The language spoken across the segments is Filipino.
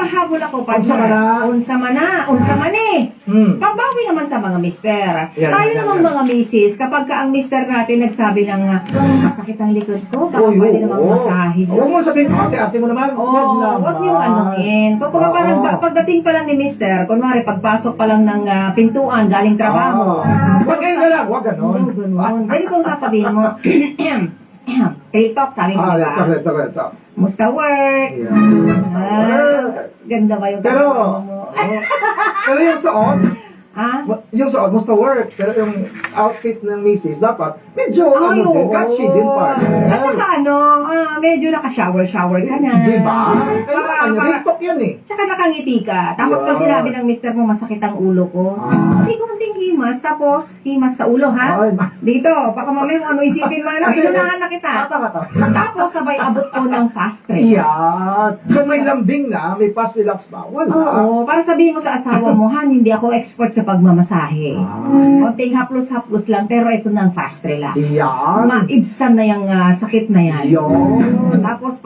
pahabol ako pa Unsa man na? Unsa man eh. Pagbawi naman sa mga mister. Tayo namang mga misis, kapag ka ang mister natin nagsabi ng masakit ang likod ko, baka pwede namang masahe. Huwag mo sabihin, ate mo naman. Huwag niyong anuhin. Kung parang pagdating pa lang ni mister, kunwari pagpasok pa lang ng pintuan, galing trabaho. Huwag kayo galang, huwag ganon. Pwede kong sasabihin mo, real talk, sabi mo diba? Reto. Musta work? Ganda ba yung Pero, mo? pero yung suot, Ha? yung suot, musta work. Pero yung outfit ng misis, dapat medyo, din, catchy din pa. At saka medyo naka-shower ka na. Diba? Kailangan niya, real talk yan eh. Tsaka nakangiti ka. Tapos pag sinabi ng mister mo, masakit ang ulo ko. Hindi konting himas, tapos himas sa ulo, ha? Dito, baka mamaya ano isipin mo na, inunahan na kita. Tapos sabay abot ko ng fast train. Yeah. So may lambing na, may fast relax ba? Wala. Oo, para sabihin mo sa asawa mo, Han, hindi ako expert sa pagmamasahe. Konting haplos-haplos lang, pero ito na ang fast relax. Yan. Maibsan na yung sakit na yan. Yan. Tapos,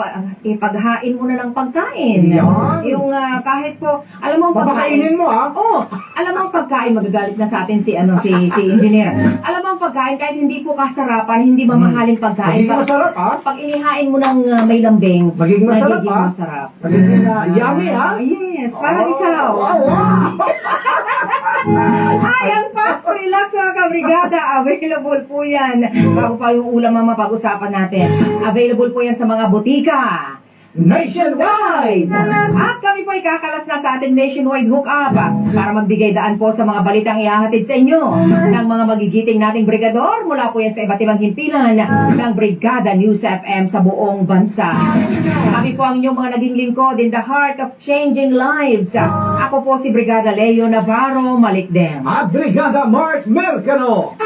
ipaghain mo na ng pagkain. Yan. Yung kahit po, alam mo ang Papakainin mo ha? Oo, alam mo ang pagkain, magagalit na sa atin si engineer. Alam mo ang pagkain, kahit hindi po kasarapan, hindi mamahaling pagkain. Magiging masarap ha? Pag inihain mo ng may lambing, Magiging masarap ha? masarap. Magiging yummy ha? Yes, parang ikaw. Wow. Ay, ang fast relax mga kabrigada. Available po yan. Bago pa yung ulam ang mapag-usapan natin. Available po yan sa mga butika. Nationwide! At kami po ay kakalas na sa ating nationwide hookup para magbigay daan po sa mga balitang ihahatid sa inyo ng mga magigiting nating brigador mula po yan sa iba't ibang himpilan ng Brigada News FM sa buong bansa. Kami po ang inyong mga naging lingkod in the heart of changing lives. Ako po si Brigada Leo Navarro Malikdem. At Brigada Mark Mercano!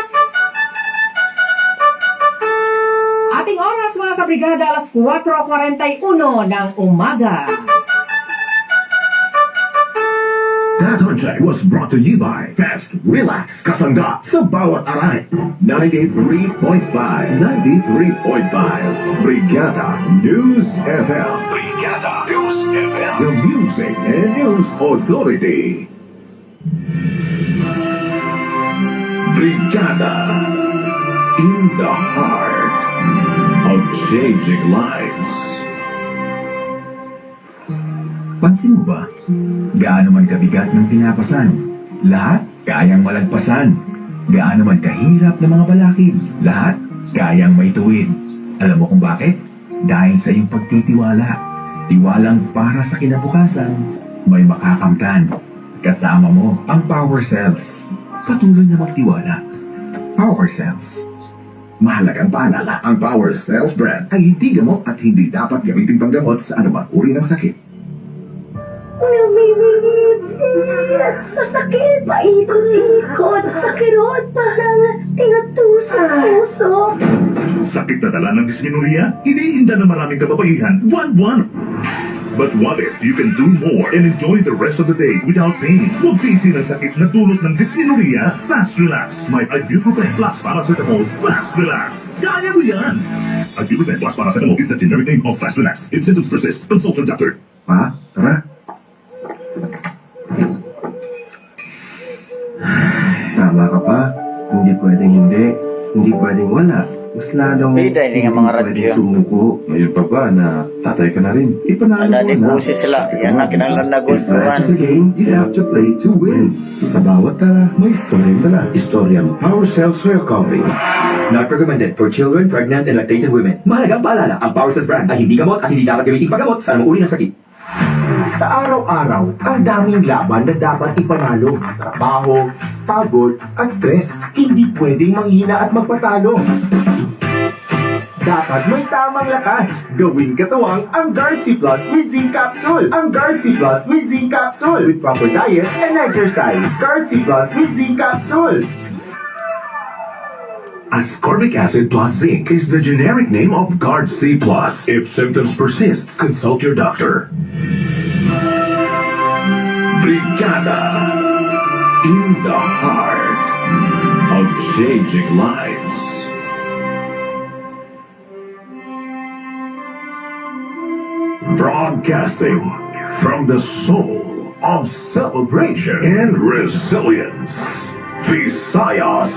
Ating oras mga kabrigada, alas 4:41 ng umaga. Tatonjay was brought to you by Fast Relax Kasangga sa bawat aray. 93.5 Brigada News FM. Brigada News FM. The Music and News Authority. Brigada in the heart of changing lives. Pansin mo ba? Gaano man kabigat ng pinapasan, lahat kayang malagpasan. Gaano man kahirap ng mga balakid, lahat kayang maituwid. Alam mo kung bakit? Dahil sa iyong pagtitiwala. Tiwalang para sa kinabukasan, may makakamtan. Kasama mo ang Power Cells. Patuloy na magtiwala. Power Cells. Mahalagang paalala, ang Power Cells brand ay hindi gamot at hindi dapat gamitin panggamot sa anumang uri ng sakit. Namimingit sa sakit, paikot-ikot sa kirot, parang tinatusa sa puso. Sakit na dala ng dysmenorrhea? Iniinda ng maraming kababaihan buwan-buwan. But what if you can do more and enjoy the rest of the day without pain? Huwag tiisin ang sakit na dulot ng dysmenorrhea. Fast Relax. May Ibuprofen plus Paracetamol. Fast Relax. Kaya mo yan! Ibuprofen plus Paracetamol is the generic name of Fast Relax. If symptoms persist, consult your doctor. Pa, tara. Tama ka pa. Hindi pwedeng hindi. Hindi pwedeng wala. Mas lalong May dining ang mga radyo. pwedeng sumuko. Ngayon pa ba na tatay ka na rin? Ipanalo Ala, di mo na. busi sila. Yan na kinanglan na If life is a game, you have to play to win. Sa bawat tala, may istoryang dala. Istoryang Power Cells Recovery. Not recommended for children, pregnant, and lactating women. Mahalagang paalala, ang Power Cells brand ay hindi gamot at hindi dapat gamitin paggamot sa anumang uri ng sakit. Sa araw-araw, ang daming laban na dapat ipanalo. Trabaho, pagod, at stress. Hindi pwedeng manghina at magpatalo. Dapat may tamang lakas. Gawing katuwang ang Guard C Plus with Zinc Capsule. Ang Guard C Plus with Zinc Capsule. With proper diet and exercise. Guard C Plus with Zinc Capsule. Ascorbic acid plus zinc is the generic name of Guard C+. If symptoms persist, consult your doctor. Brigada in the heart of changing lives. Broadcasting From the soul of celebration and resilience, Visayas,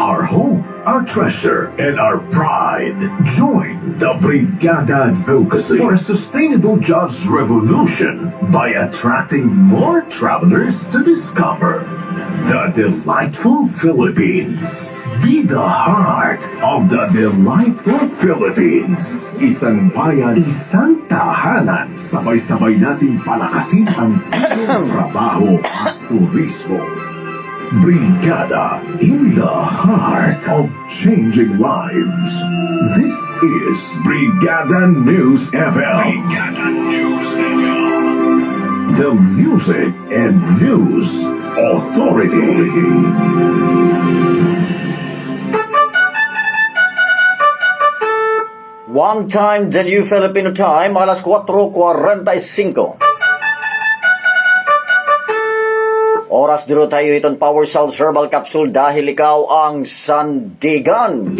our home, our treasure, and our pride. Join the Brigada Advocacy for a sustainable jobs revolution by attracting more travelers to discover the delightful Philippines. Be the heart of the delightful Philippines. Isang bayan, isang tahanan. Sabay-sabay nating palakasin ang trabaho at turismo. Brigada in the heart of changing lives. This is Brigada News FM. Brigada News FM. The Music and News Authority. One time, the New Filipino Time, alas 4:45. Oras dito tayo itong Power Cells Herbal Capsule dahil ikaw ang sandigan.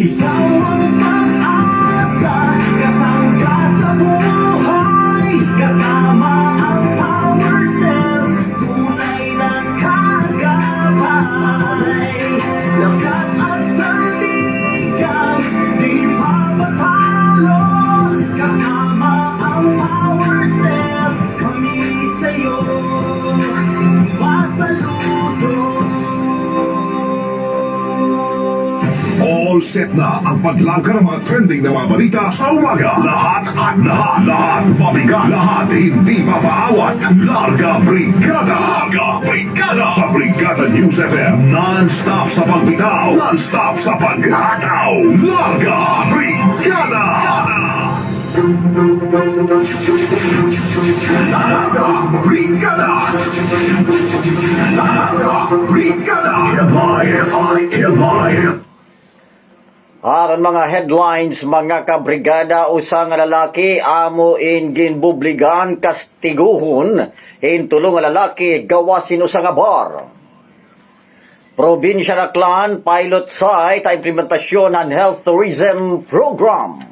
All set na ang paglaga ng mga trending na mga balita sa umaga. Lahat mabigat. Lahat hindi mapaawat. Larga Brigada. Sa Brigada News FM. Non-stop sa pagbitaw. Non-stop sa paghataw. Larga Brigada. Larga Brigada. Larga Brigada. Hereby. Aron mga headlines, mga kabrigada, usa nga lalaki amo in ginbubligan kastiguhon hintulong nga lalaki gawasin usa nga bar. Probinsya na Aklan pilot site implementasyon ng health tourism program.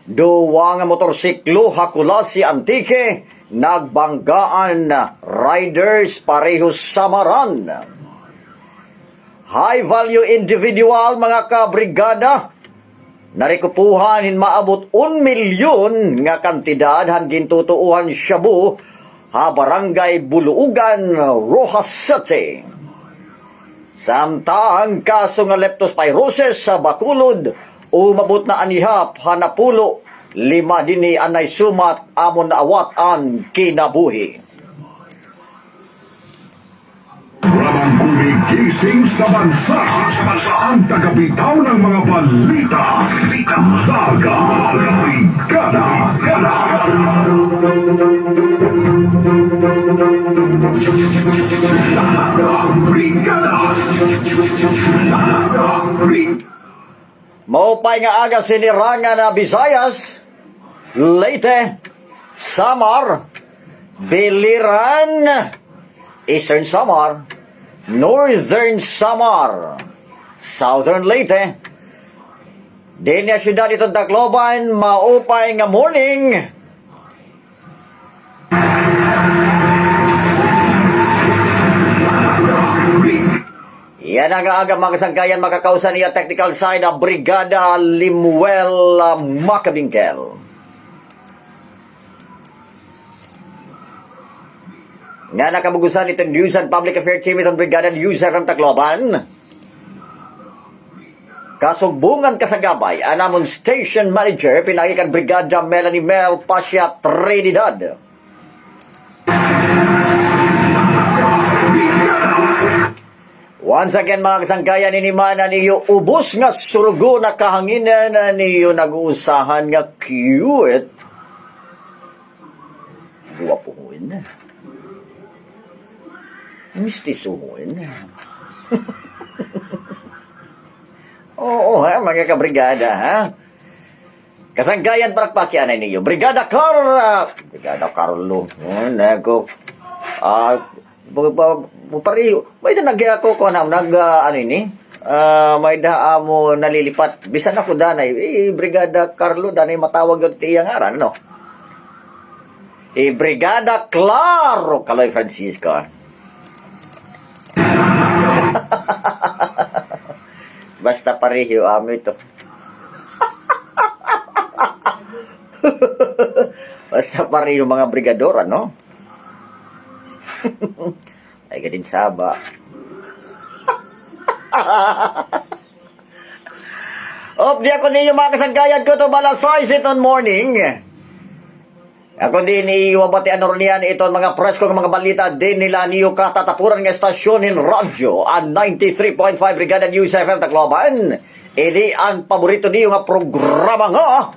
Duwa nga motorsiklo hakulasi antike nagbanggaan riders parehos samaran. High-value individual, mga kabrigada, narikupuhan hin maabot 1 milyon nga kantidad hangin tutuuhan shabu ha barangay Buluugan, Rojas City. Samtang kaso nga leptospirosis sa Bacolod, umabot na anihap hanapulo 5 dini anay sumat amon naawat ang kinabuhi. Ramang gumigising sa bansa. Ang tagabitaw ng mga balita. Larga Brigada. Larga Brigada. Maupay nga aga sinirangan na Visayas, Leyte, Samar, Biliran, Eastern Samar, Northern Samar, Southern Leyte. Din nga syudad itong Tacloban, maupay nga morning. Yan ang aga mga kasangkayan, makakausan niya technical side ng Brigada Limuel Macabingkel. Nga nakabugusan itong News and Public Affairs Team itong Brigada News ng Tacloban. Kasugbungan kasagabay, anamon Station Manager, pinagikan Brigada Melanie Mel Pasha Trinidad. Once again mga kasangkayan, inimana niyo ubos nga surugo na kahanginan na niyo nag-uusahan nga cute. Guwapuhin na. Mistisuhin na. Oo ha, mga kabrigada ha. Kasangkayan parakpakyan niyo. Brigada Carlo. Nago. Pariho. May da nagyako ko na ano ini. May da mo nalilipat. Bisan ako danay. Brigada Carlo danay matawag yung tiyang aran no. Brigada Claro, Kaloy Francisco. Basta pareho ito. Basta pareho mga brigador, ano? Ay, gadin saba. Di ako ninyo mga kasangkayan ko to balasay iton morning. Ako din iwabati ano niyan iton mga presko ng mga balita din nila niyo katatapuran ng estasyon in radyo ang 93.5 Brigada News FM Tacloban. Ini ang paborito niyo nga programa nga.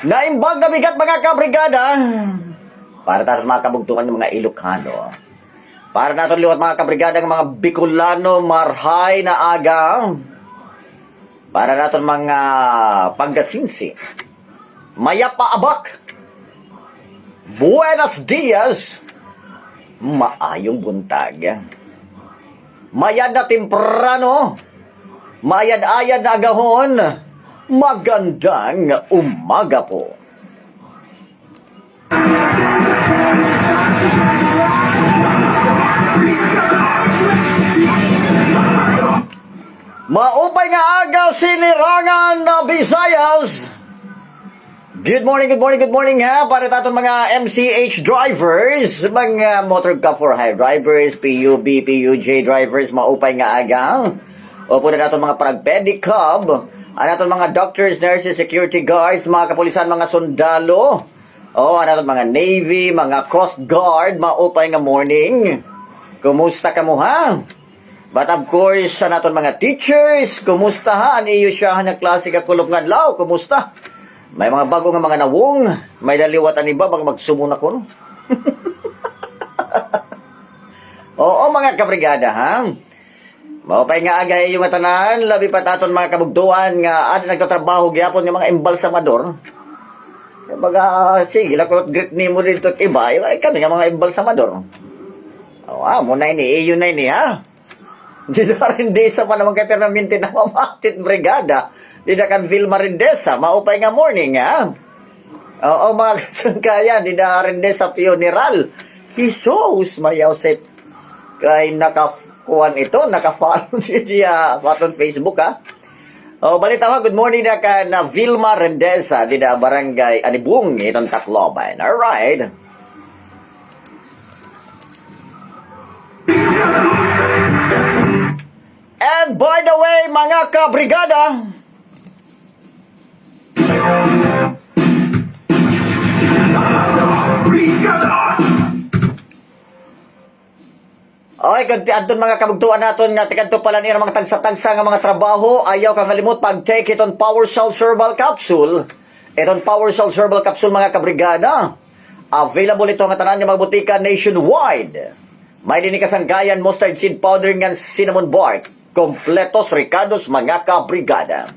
Naimbag na bigat mga kabrigada. Para natin mga kabugtungan ng mga Ilocano. Para natin liwat mga kabrigada ng mga Bicolano marhay na aga. Para natin mga Pangasinsi. Mayapaabak. Buenos dias. Maayong buntag. Mayad na temprano. Mayad-ayad na agahon. Magandang umaga po. Maupay nga agaw sinirangan na Visayas. Good morning ha para taton mga MCH drivers, mga motor car for hire drivers, PUB, PUJ drivers, maupay nga agaw. O po na natin mga paragpedicab, natin mga doctors, nurses, security guards, mga kapulisan, mga sundalo, natin mga Navy, mga Coast Guard, maupay nga morning. Kumusta ka mo ha? But of course, natin mga teachers, kumusta ha? Ano iyo siya na klase ka kulog nga adlaw, kumusta? May mga bago nga mga nawong, may daliwatan iba, bang magsumuna ko no? Oo mga kabrigada ha? Maupay nga agay yung atanan, labi pa taton mga kabugtuan nga nagtatrabaho gyapon ng mga embalsamador. Baga, sige, lakot greet ni mo dito at iba, kami nga mga embalsamador. Muna ini, iyo na ini ha? Di na rin desa pa naman kay permanente na mamatit brigada. Di na kan Vilma Rindesa, maupay nga morning ha? Oo mga kasangkayan, di na rin desa funeral. Jesus, mayaw set kay nakakuan ito, nakafollow siya paton Facebook ha. Balita ha, good morning na ka na Vilma Rendesa, di na barangay Anibung, itong Tacloban. Alright. And by the way, mga kabrigada, okay, kantiadton mga kabugtuan naton nga tikadto pala niya mga tagsa-tagsa nga mga trabaho, ayaw kang malimot pag-take iton Power Cell Herbal Capsule. Iton Power Cell Herbal Capsule mga kabrigada. Available ito nga tanan nga mga butika nationwide. May din kasanggayan mustard seed powder nga cinnamon bark. Kompletos ricados mga kabrigada.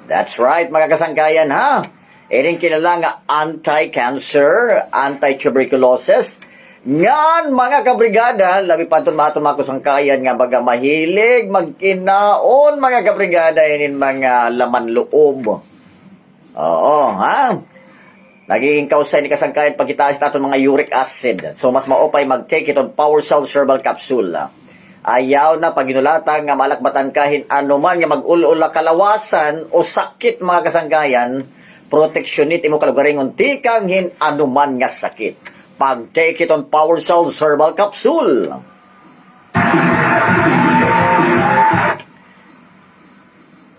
That's right mga kasanggayan ha. Iring kilala nga anti-cancer, anti-tuberculosis. Ngan mga kabrigada, labi pa ito mga kasangkayan nga baga mahilig, magkinaon mga kabrigada inin mga laman loob. Oo ha. Nagiging kausay ni kasangkayan pagkitaas natin mga uric acid. So mas maupay mag-take itong Power Cell Herbal Capsule. Ayaw na paginulatan nga malakbatan kahin anuman nga mag-ulula kalawasan o sakit mga kasangkayan, proteksyonit imo kalugaringon tikang hin anuman nga sakit. Pag-take itong Power Cell Herbal Capsule.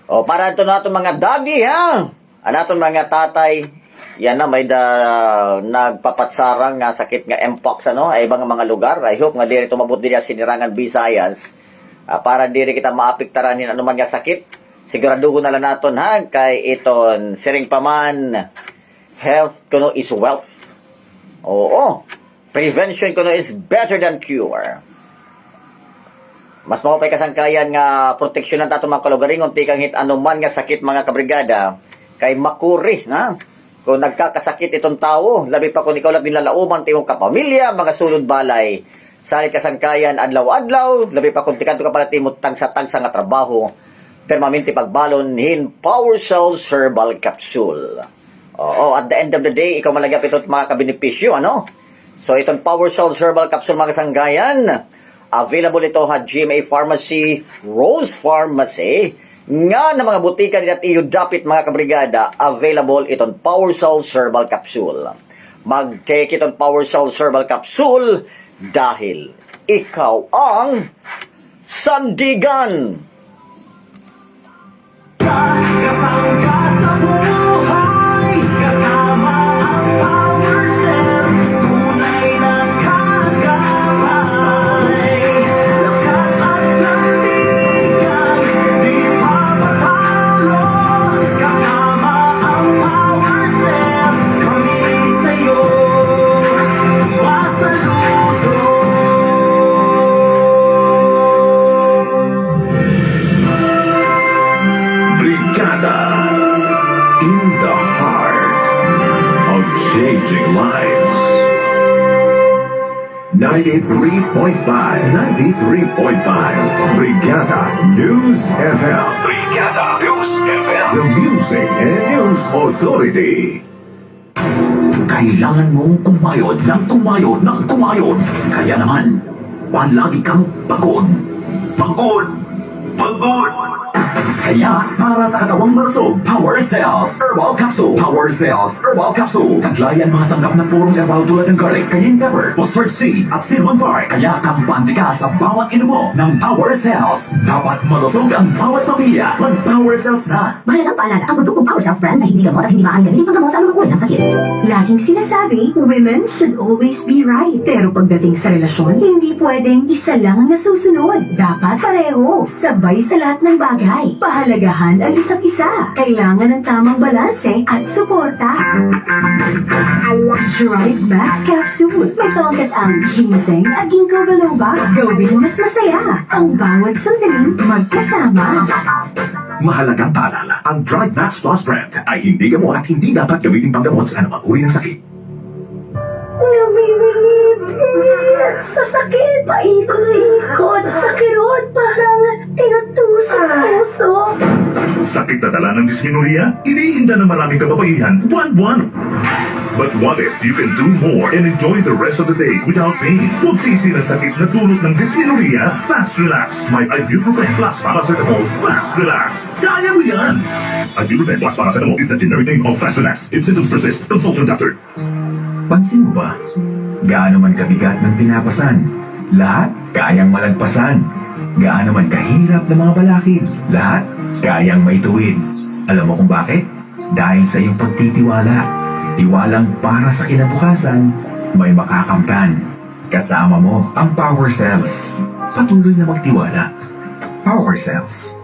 Para ito natin mga daddy ha. Natin mga tatay, yan na may nagpapatsarang nga sakit nga mpox ay ibang mga lugar. I hope nga diri tumabot diri sinirangan Visayas. Para diri kita maapektaran hin anuman nga sakit. Siguraduho na lang naton ha kay iton siring paman health kuno is wealth. Oo. Prevention kuno is better than cure. Mas maupay kasangkayan nga proteksyonan tato mga kalugaringon tikang hit anuman nga sakit mga kabrigada. kay makuri, na? Kung nagkakasakit itong tao, labi pa kung ikaw lang nilalauman tiyong kapamilya, mga sulod balay, sa kasangkayan adlaw-adlaw, labi pa kung tikanto ka pala timot tangsa-tangsa nga trabaho, permanente pagbalon hin Power Cells Herbal Capsule. Oo, at the end of the day, ikaw malagap ito mga kabenepisyo, ano? So, itong Power Cells Herbal Capsule mga kasangkayan, available ito sa GMA Pharmacy, Rose Pharmacy, nga na mga butika nila at iyo dapit mga kabrigada, available itong Power Cells Herbal Capsule. Mag-take itong Power Cells Herbal Capsule dahil ikaw ang sandigan. In the heart of changing lives. 93.5 Brigada News FM. Brigada News FM. The Music and News Authority. Kailangan mong kumayod ng kumayod ng kumayod. Kaya naman, palagi kang pagod. Pagod! Pagod! Kaya, para sa katawang malusog, Power Cells Herbal Capsule. Power Cells Herbal Capsule. Taglayan mga sanggap na purong herbal tulad ng garlic, cayenne pepper, mustard seed, at cinnamon bark. Kaya kampante ka sa bawat inumo ng Power Cells. Dapat malusog ang bawat pamilya. Mag-Power Cells na. Mahalagang paalala, ang produkong Power Cells brand ay hindi gamot at hindi maaaring gamitin panggamot sa anumang uri ng sakit. Laging sinasabi, women should always be right. Pero pagdating sa relasyon, hindi pwedeng isa lang ang nasusunod. Dapat pareho, sabay sa lahat ng bagay. Pahalagahan ang isa't isa. Kailangan ng tamang balanse at suporta. Drive Max Capsule. May tongkat ang ginseng at ginkgo biloba. Gawing mas masaya ang bawat sandaling magkasama. Mahalagang paalala, ang Drive Max Plus brand ay hindi gamot at hindi dapat gamitin panggamot sa anumang uri ng sakit. Namimilit sa sakit, paikot-ikot, sa kirot, parang tinutusok puso. Sakit na dala ng dysmenorrhea? Iniinda ng maraming kababaihan buwan-buwan. But what if you can do more and enjoy the rest of the day without pain? Huwag tiisin ang sakit na dulot ng dysmenorrhea. Fast Relax. May Ibuprofen plus Paracetamol. Fast Relax. Kaya mo yan! Ibuprofen plus Paracetamol is the generic name of Fast Relax. If symptoms persist, consult your doctor. Pansin mo ba? Gaano man kabigat ng pinapasan, lahat kayang malagpasan. Gaano man kahirap ng mga balakid, lahat kayang maituwid. Alam mo kung bakit? Dahil sa iyong pagtitiwala. Tiwalang para sa kinabukasan, may makakamtan. Kasama mo ang Power Cells. Patuloy na magtiwala. Power Cells.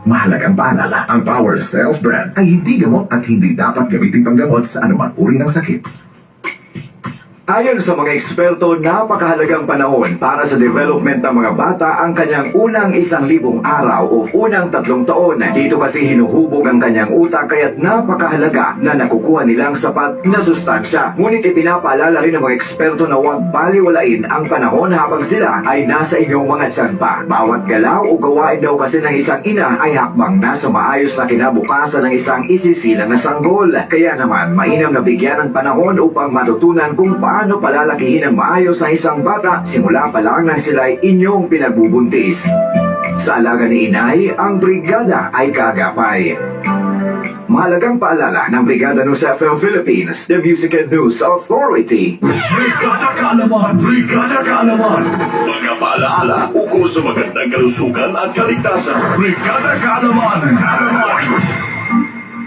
Mahalagang paalala, ang Power Cells brand ay hindi gamot at hindi dapat gamitin panggamot sa anumang uri ng sakit. Ayon sa mga eksperto, napakahalagang panahon para sa development ng mga bata ang kanyang unang 1,000 araw o unang 3 taon. Dito kasi hinuhubog ang kanyang utak kaya't napakahalaga na nakukuha nilang sapat na sustansya. Ngunit ipinapaalala rin ng mga eksperto na huwag baliwalain ang panahon habang sila ay nasa inyong mga tiyan pa. Bawat galaw o gawain daw kasi ng isang ina ay hakbang nasa maayos na kinabukasan ng isang isisilang na sanggol. Kaya naman, mainam na bigyan ng panahon upang matutunan kung paano palalakihin ang maayos ang isang bata simula pa lang nang sila'y inyong pinagbubuntis. Sa alaga ni inay, ang brigada ay kaagapay. Mahalagang paalala ng Brigada News FM Philippines, the Music and News Authority. Brigada Kaalaman! Brigada Kaalaman! Mga paalaala ukol sa magandang kalusugan at kaligtasan. Brigada Kaalaman!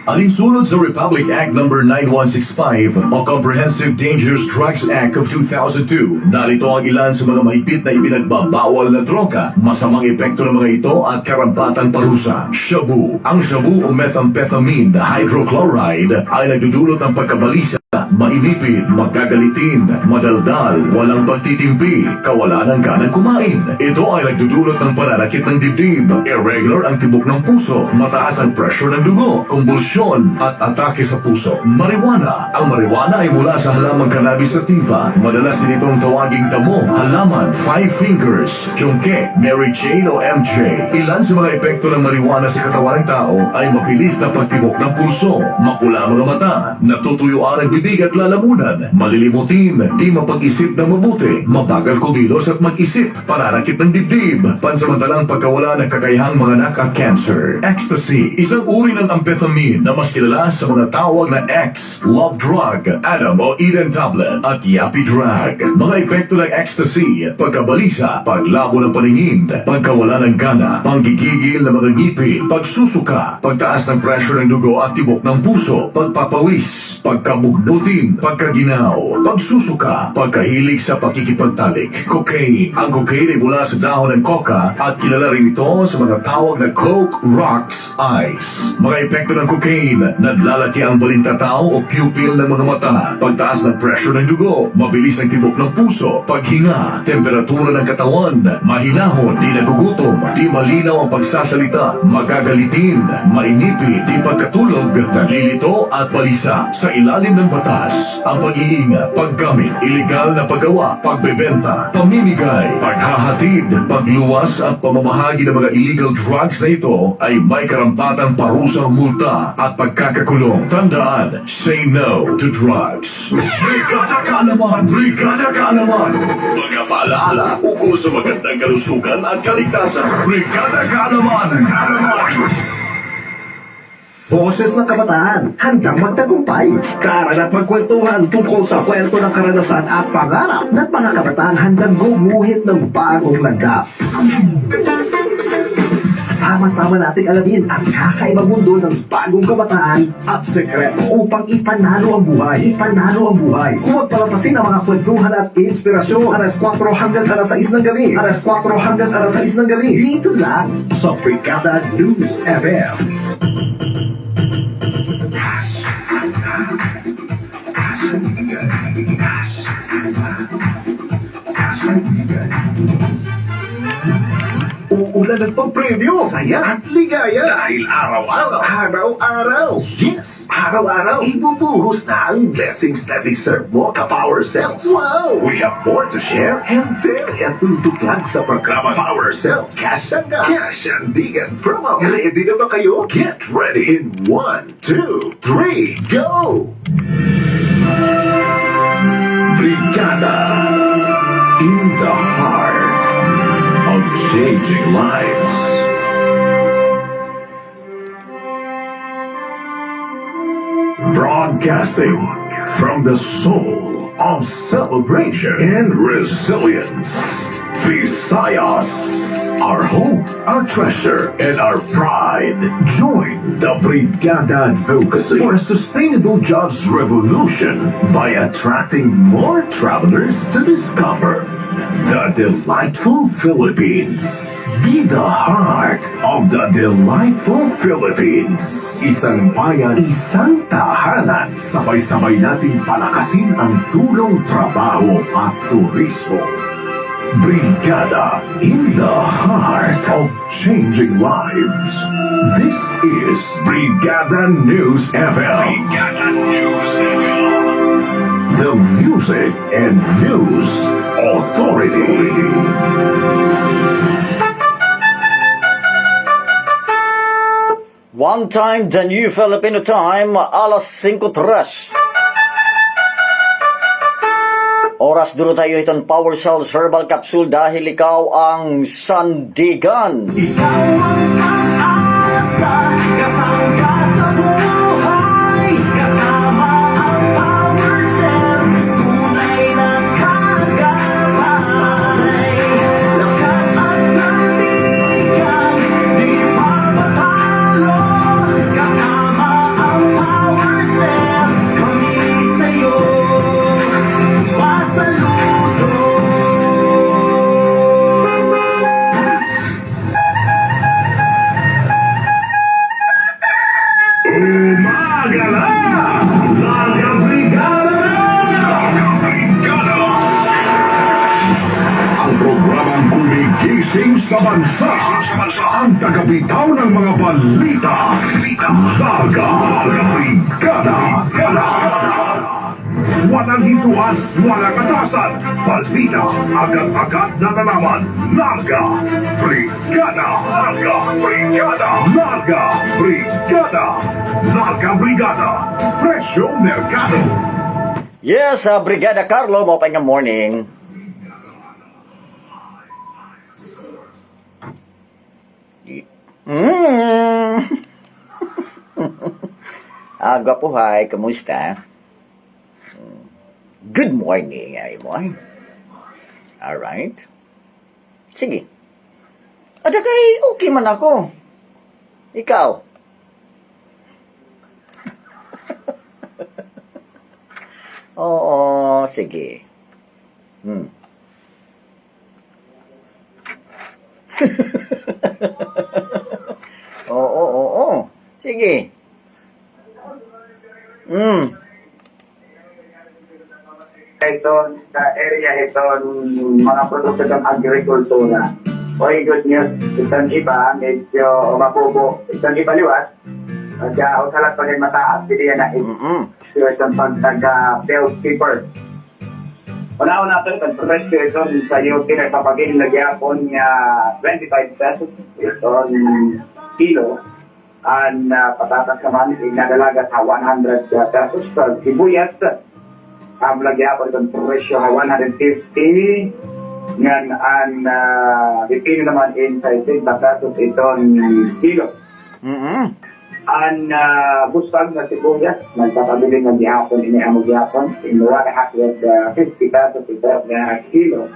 Alinsunod sa Republic Act No. 9165 o Comprehensive Dangerous Drugs Act of 2002, narito ang ilan sa mga mahigpit na ipinagbabawal na droga, masamang epekto ng mga ito at karampatang parusa. Shabu. Ang shabu o methamphetamine na hydrochloride ay nagdudulot ng pagkabalisa mainipid, magagalitin, madaldal, walang pagtitimpi, kawalan ng ganang kumain. Ito ay nagdudulot ng pananakit ng dibdib, irregular ang tibok ng puso, mataas ang pressure ng dugo, kumbulsyon at atake sa puso. Marijuana. Ang marijuana ay mula sa halamang cannabis sativa. Madalas din itong tawaging damo, halaman, five fingers, kyungke, Mary Jane o MJ. Ilan sa mga epekto ng marijuana sa katawan ng tao ay mabilis na pagtibok ng pulso, mapula mga mata, natutuyuan ang bibig at lalamunan, malilimutin, di mapag-isip ng mabuti, mabagal kumilos at mag-isip, pananakit ng dibdib, pansamantalang pagkawala ng kakayahang manganak at cancer. Ecstasy, isang uri ng amphetamine na mas kilala sa mga tawag na X, love drug, Adam o Eden tablet, at Yappy drug. Mga epekto ng ecstasy, pagkabalisa, paglabo ng paningin, pagkawala ng gana, panggigigil ng mga ngipin, pagsusuka, pagtaas ng pressure ng dugo at tibok ng puso, pagpapawis, pagkabugnutin, pagkaginaw, pagsusuka, pagkahilig sa pakikipagtalik. Cocaine. Ang cocaine ay mula sa dahon ng coca at kilala rin ito sa mga tawag na Coke Rocks Ice. Mga epekto ng cocaine, nadlalaki ang balintatao o pupil ng mga mata, pagtaas ng pressure ng dugo, mabilis ang tibok ng puso, paghinga, temperatura ng katawan, mahinahon, di nagugutom, di malinaw ang pagsasalita, magagalitin, mainipid, di pagkatulog, nalilito at balisa. Sa ilalim ng batas, ang pag-iingat, paggamit, iligal na paggawa, pagbebenta, pamimigay, paghahatid, pagluwas at pamamahagi ng mga illegal drugs na ito ay may karampatang parusang multa at pagkakakulong. Tandaan, say no to drugs. Brigada Kaalaman! Brigada Kaalaman! Mga paalaala ukol sa magandang kalusugan at kaligtasan. Brigada Kaalaman! Boses ng kabataan, handang magtagumpay. Kaaral at magkwentuhan tungkol sa kwento ng karanasan at pangarap ng mga kabataan handang gumuhit ng bagong landas. Sama-sama nating alamin ang kakaibang mundo ng bagong kabataan at sekreto upang ipanalo ang buhay. Ipanalo ang buhay. Huwag palampasin ang mga kwentuhan at inspirasyon. Alas 4 hanggang alas 6 ng gabi. Alas 4 hanggang alas 6 ng gabi. Dito lang sa Brigada News FM. Uulan ng pagpremyo, saya at ligaya. Dahil araw-araw, yes, araw-araw, ibubuhos na ang blessings na deserve mo ka-Power Cells. Wow! We have more to share and tell. At tutok lang sa programa Power Cells. Cash and Digan promo. Ready na ba kayo? Get ready in 1, 2, 3, go! Brigada in the heart of changing lives. Broadcasting from the soul of celebration and resilience. Visayas, our hope, our treasure, and our pride. Join the Brigada Advocacy for a sustainable jobs revolution by attracting more travelers to discover the delightful Philippines. Be the heart of the delightful Philippines. Isang bayan, isang tahanan. Sabay-sabay nating palakasin ang tulong trabaho at turismo. Brigada in the heart of changing lives. This is Brigada News FM. Brigada News FM. The Music and News Authority. One time, the new Filipino time, alas 5:03. Oras duro tayo itong Power Cells Herbal Capsule dahil ikaw ang sandigan. Ikaw ang asa, kasama ka sa buhay, kasama ang Power Cells, tunay na kagabay. Lakas at sandigan, di papatalo, kasama ang Power Cells, kami sa'yo, sumasaludo. Umaga na! Mga Brigada gising sa bansa. Ang tagabitaw ng mga balita. Larga. Brigada. Walang hintuan, walang atasan. Balita, agad-agad na nalaman. Larga. Brigada. Larga Brigada. Presyo Mercado. Yes, Brigada Carlo, mo pa nga morning. Aga po, hi. Kamusta? Good morning, ay mo. Alright. Sige. Ada kay okay man ako. Ikaw? Oo, sige. Oo. Sige. Ito, sa area ito, mga produkto ng agrikultura. Oy, good news. Itong iba, medyo mabubo. Itong iba liwat. At usalat pa rin mataas. Hindi yan na itong pagtaga-belt keeper. Una-una ito, itong presyo ito sa UP na papagin nagyapon niya 25 pesos. Itong kilo. Ang patatas naman, inadalaga sa 100 pesos. So, sibuyas, lagyan itong presyo sa 150. Ngayon, ang pipino naman in sa 60 pesos itong kilo. Ang bustag na sibuyas, nagpapabili ng gihapon, iniamog gihapon, in 150 pesos ito na kilo.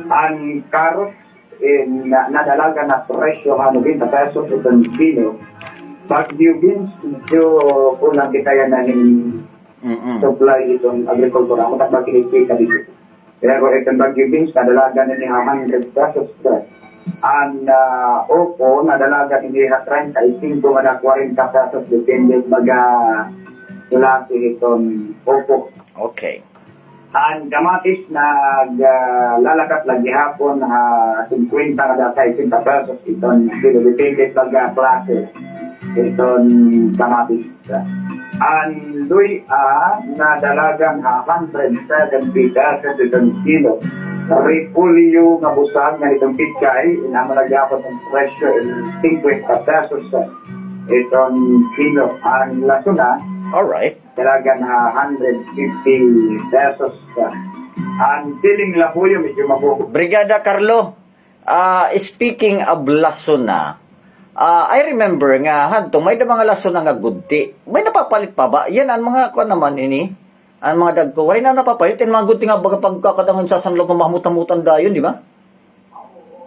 Ang carrot, nadalaga na presyo sa 90 pesos itong kilo. Bagyo beans, medyo kulang kita yan na supply itong agrikultura. Matak magkinikita dito. Pero itong bagyo beans, nadalaga na niya 100 pesos. Ang opo, nadalaga niya 35 na 40 pesos. Depende mag-ulasi itong opo. Okay. Ang kamatis, naglalakat lagi hapon 50 na 60 pesos. Itong depende mag-klase. Itong kamatis. Ang luy nadalagan 170 pesos itong kilo. Repulyo nga busag na itong pitkay, inamalagyapan ng presyo 50 pesos itong kilo. Ang lasuna, Alright. dalagan 150 pesos. Ang siling labuyo, medyo mabuho. Brigada Carlo, speaking of lasuna, I remember nga, hadto, may mga lasuna nga gudti. May napapalit pa ba? Yan, ang mga kuwan naman ini. Ang mga dagko, wala na napapalit. Ang mga gudti nga baga pagkakadangan sa sanlog ng mahmutan-mutan dayon, di ba?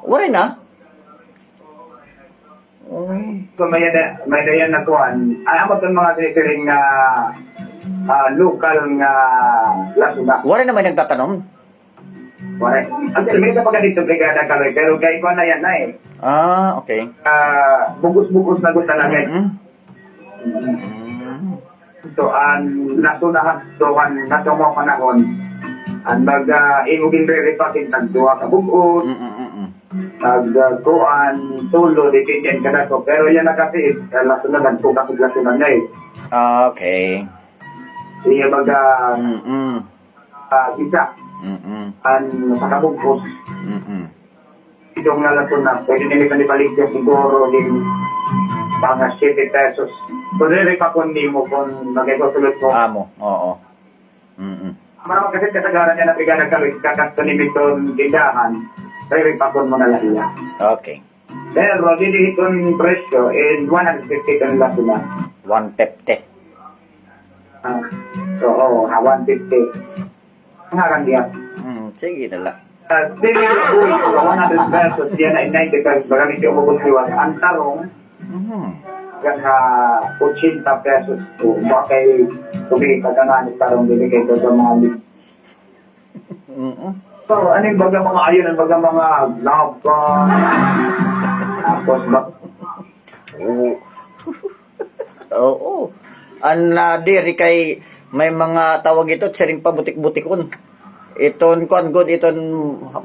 Wala na. So may dayan na kuhan. Ay, amot ng mga tinitiring na local nga lasuna. Wala na may nagtatanong. Correct. Actually, may kapag dito brigada kaloy, pero kay ko na yan na eh. Okay. Bugos-bugos na gusto namin. So, ang nasunahan, so, ang natungo panahon, ang mag-inugin re-repasin, nagduwa ka bugos, nagkuhan, tulo, depende ka na ko. Pero yan na kasi, nasunahan, tukak lasunan na eh. Okay. Iya isa, ang nakabugos, itong nalasunan, pwede nila kanibalik yan siguro din mga 7 pesos. So, re-repa kung di mo kung magkasulot mo. Amo, oo. Maramang kasi kasagaran niya na brigada kaloy, kakatunimin itong tindahan, re-repa kung mo na lahiya. Okay. Pero, dili itong presyo, in 150 itong lasunan. 150. So, 150. Ang harang diyan. Sige nala. Sili uy, 100 pesos, yan ay 90 pesos, magamit yung umubos liwan. Ang tarong, yan 80 pesos. So, bakay tumikita ka nga ni tarong binigay ko sa mga lig. So, ano yung baga mga ayon, ang baga mga laban, tapos ba? Oo. Ang diri kay may mga tawag ito, siring pa butik-butikon. Iton kuan god iton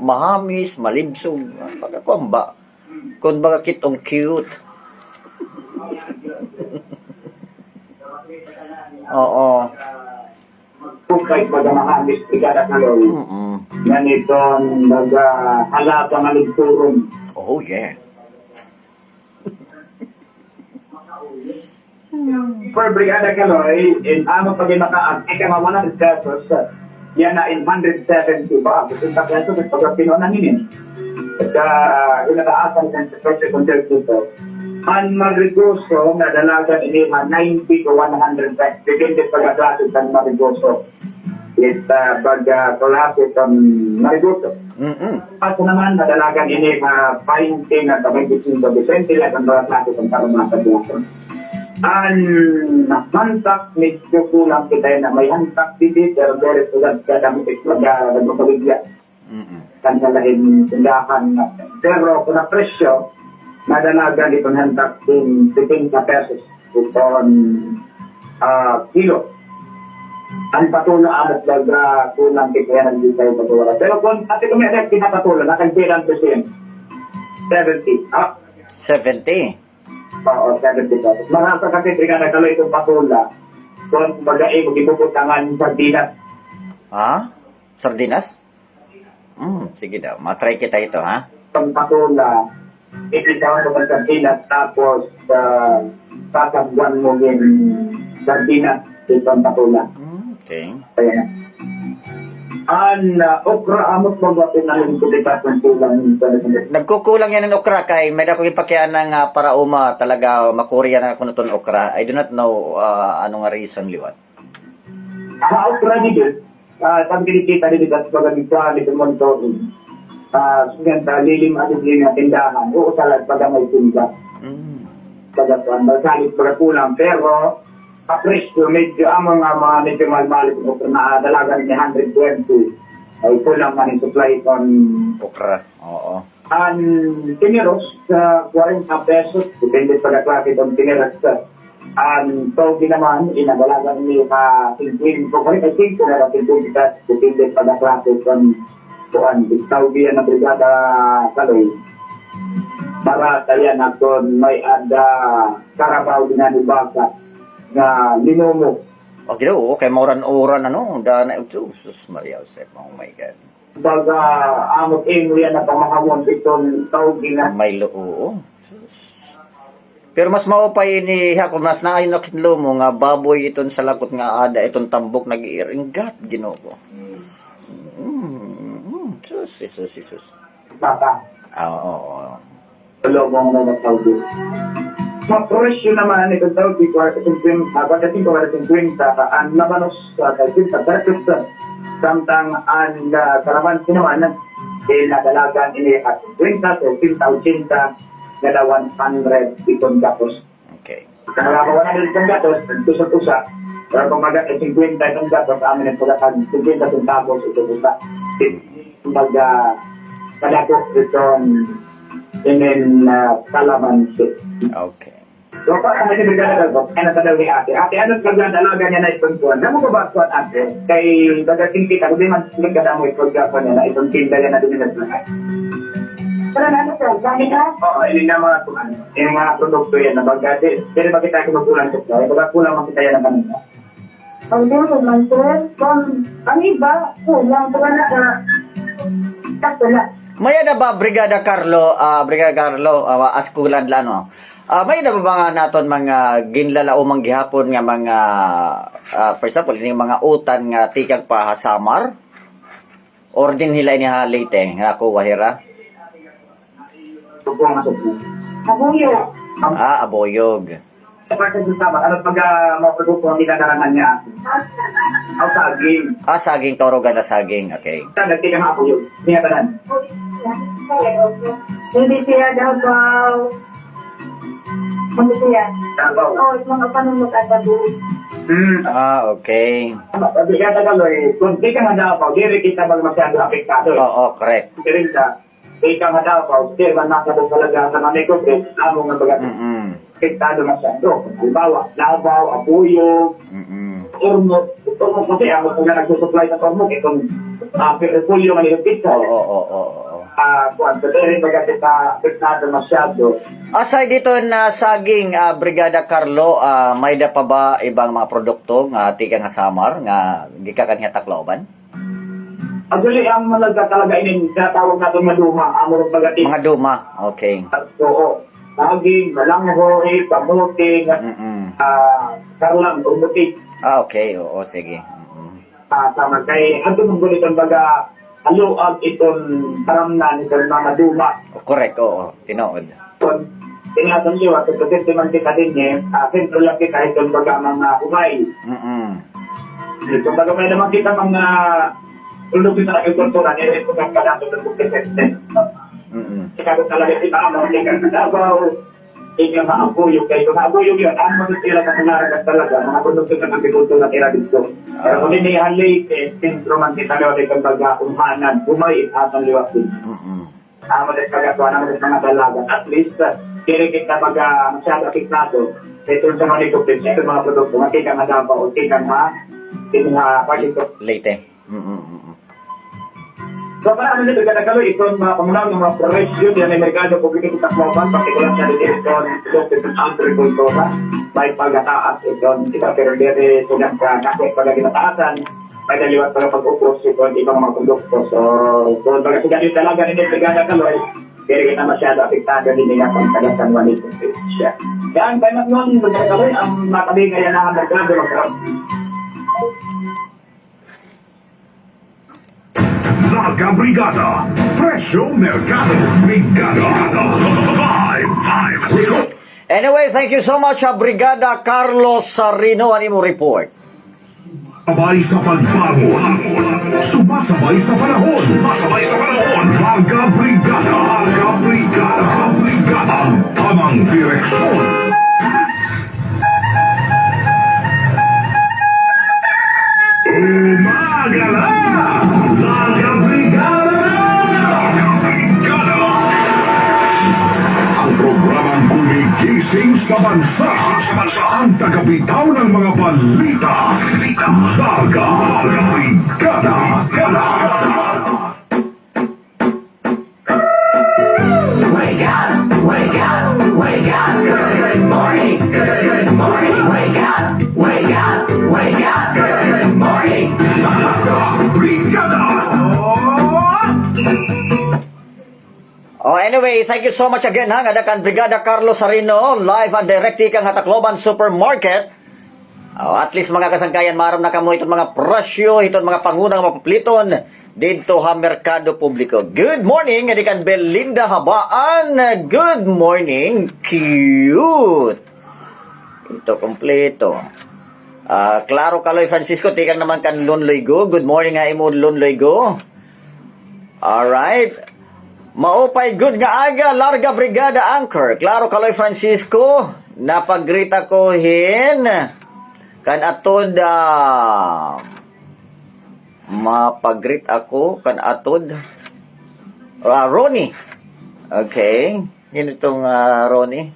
mahamis, malibsog. Pagkakuan ba? Kun baga kitong cute. Oo. Kahit baga mga brigada kalor. Ganitong halapang aligturong. Oh yeah. Per brigada kaloy, in amo pag nakaag, ika mga 100 pesos, yan na in 170 ba? Gusto sa pesos, pag pinunan ninin. At inataasan ng sa concert dito. Ang magregoso na dalagan ini 90 to 100 pesos. Depende pag-klase ng magregoso. It pag-klase ng magregoso. Paso naman, nadalagan ini 20 na 25. Depende lang ang klase ng pag-klase. Ang hantak, medyo kulang kita na may hantak dito, pero very sugat ka dami nagpapabigyan. Kansalahin tindahan. Pero kung na presyo, nadalagan itong hantak din 15 pesos itong kilo. Ang patulo amat daga kulang kita yan hindi tayo pagwala. Pero kung ati kung may pinapatulo, nakagbilang ko siya 70. 70. Oo, 70 pesos. Mga sa kapitrika na kaloy itong patula, kung bagay mo ipuputangan sa dinas. Ha? Sardinas? Sige daw. Matry kita ito, ha? Itong patula, ipitawan mo sa dinas, tapos sasagwan mo yung sardinas itong patula. Okay. Kaya na. Ang okra, amot mo ba pinalingkulitas ng tulang? Nagkukulang yan ng okra kay may dako ipakyan ng para uma talaga makurya na kuno ton okra. I do not know ano nga reason liwat. Okra dito, sabi kinikita dito at pag-agigwa dito mo ito, suganta, lilim at lilim na tindahan, o salat pag may tinda. Pagkatuan, magkalit pagkulang, pero presyo, medyo amang medyo malmalit okra na dalagan ni 120 ay kulang man yung supply on okra. Oo. Ang tiniros sa 40 pesos, depende sa klase itong tiniros. Ang togi naman, inadalagan ni 50, kung I think na 50 pesos, depende sa klase itong togi na brigada kaloy. Para kaya na doon may ada karabaw dinanibaka na linomo. Okay daw, kay mauran-uran ano, dana Jesus Maria Joseph, oh my God. Baga amot yan na pamahamon itong tawag na. May loo. Pero mas maupay ini kung mas naayon na kinlo mo nga baboy iton sa lakot nga ada itong tambok nag-iiringgat Ginoo ko. Jesus. Baka. Oo. Lobong na tawag. Presyo naman itong tawag di ko itong pagdating ko wala itong 20 ang labanos sa 30 samtang ang kalamansi naman nadalagan ini at 20 o 50-80 na 100 itong gatos. Okay. Kaya wala na itong gatos, tusot-usa. Pero kung magat 50 itong gatos, amin ang pulatan 50 centavos itong usa. Kadako itong kalamansi. Okay. So, paano natin nagdalagal ko? Kaya nasa daw ni ate. Ate, anong pagdadalaga niya na itong tuwan? Namu ko ba tuwan ate? Kay dadating kita, kung di man nagkadamo itong gapa niya na itong tinda niya na dinilaglagan. Pero na sir, dami ka? Oo, hindi na mga tuwan. Yung mga produkto yan na bagay. Pero bakit tayo magkulang sa tuwan? Baga kulang makita yan ng kanina. Ang dito man sir, kung ano ba, kulang tuwan na takula. Maya na ba Brigada Carlo, askulan lano? May na ba mga naton mga ginlala o manggihapon nga mga for example ini mga utan nga tikang pa samar or din hila ini halite nga ako wahira? Aboyog. Aboyog. Pagka sama, ano pag mga produkto ang dinadarangan niya? Saging. Saging, torogan na saging, okay. Nagtikang aboyog. Niya tanan. Hindi siya daw hindi siya. Tabaw. Mga panunod at babuhay. Okay. Sabi ka tagaloy, kung di ka nga dapaw, di kita masyado apektado. Oo, correct. Pero di ka nga dapaw, di man nakabog talaga sa mga negosyo, amo nga bagat. Apektado masyado. Halimbawa, labaw, abuyog, Ormo kasi ako kung na nagsusupply ng Ormo, itong portfolio nga nila pizza. Oo. Kuwan, so dahil magkakita apektado masyado. Aside dito na saging, Brigada Carlo, may da pa ba ibang mga produkto nga tika nga samar nga gikakan nga Tacloban? Actually, ang malaga talaga inin, tinatawag natin maduma, amorong pagdating. Mga duma, okay. Oo. Saging, malanghoy, kamuti, karulang, umuti. Okay, oo, sige. Sama kay, ang tumunggulit ang baga, haluag itong taramnan, itong mga duma. Correct, oo, tinood. Tinatang liwa, ito kasi man kita din sentro lang kita itong baga mga umay. Itong baga may naman kita mga tulog kita na kultura, ito kang kadato ng bukit-bukit. Ikaw talaga kita ang mga tingin sa Davao, ikaw maabuyo kayo. Maabuyo yun, ang matutira sa kanaragas talaga, mga produkto ng agrikultura na tira dito. Pero kung hindi halay, sentro man kita liwa itong baga umanan, umay atang liwa din. Amo din kagatuan naman sa mga dalaga. At least, kirikit na masyado apektado. Ito sa mga likupin, ito mga produkto, makikang madapa o kikang pagkito. Late. So, para nito nagkakaloy, itong mga pamulang ng mga presyo din ang merkado publiko sa Tacloban, partikular sa itong agrikultura, may pagkataas itong pero dere tulang ka kasi pagkakitaasan, may daliwat para pag-upos itong ibang mga produkto. So, kung pagkasigalit talaga nito nagkakaloy, kaya kita masyado apektado din nila kung kagasan mo nito siya. Kaya ang kaimat nun, nagkakaloy, ang matabi kaya na merkado ng Larga Brigada, Presyo Mercado, Brigada, live. Anyway, thank you so much, Brigada Carlos Sarino, ano mo report? Sabay sa pagbangon, sumasabay sa panahon, Larga Brigada, ang tamang direksyon. Umaga na! Larga Brigada! Ang programang gumigising sa bansa. Ang tagabitaw ng mga balita. Larga Brigada! Wake up, wake up, wake up. Good morning, good morning. Wake up, wake up, wake up. Good morning. Brigada! Anyway, thank you so much again ha, nga kan Brigada Carlos Sarino, live and direct kang Tacloban Supermarket. At least mga kasangkayan, maram na kamo itong mga presyo, itong mga pangunang mapapliton dito ha merkado publiko. Good morning, nga kan Belinda Habaan. Good morning, cute. Ito kompleto. Claro Kaloy Francisco, tikang naman kan Lunloy Go. Good morning nga imo Lunloy Go. Alright. Maupay good nga aga, Larga Brigada Anchor. Claro Kaloy Francisco, napagrita ko hin kan atod mapagrit ako kan atod Ronnie. Okay, yun itong Ronnie.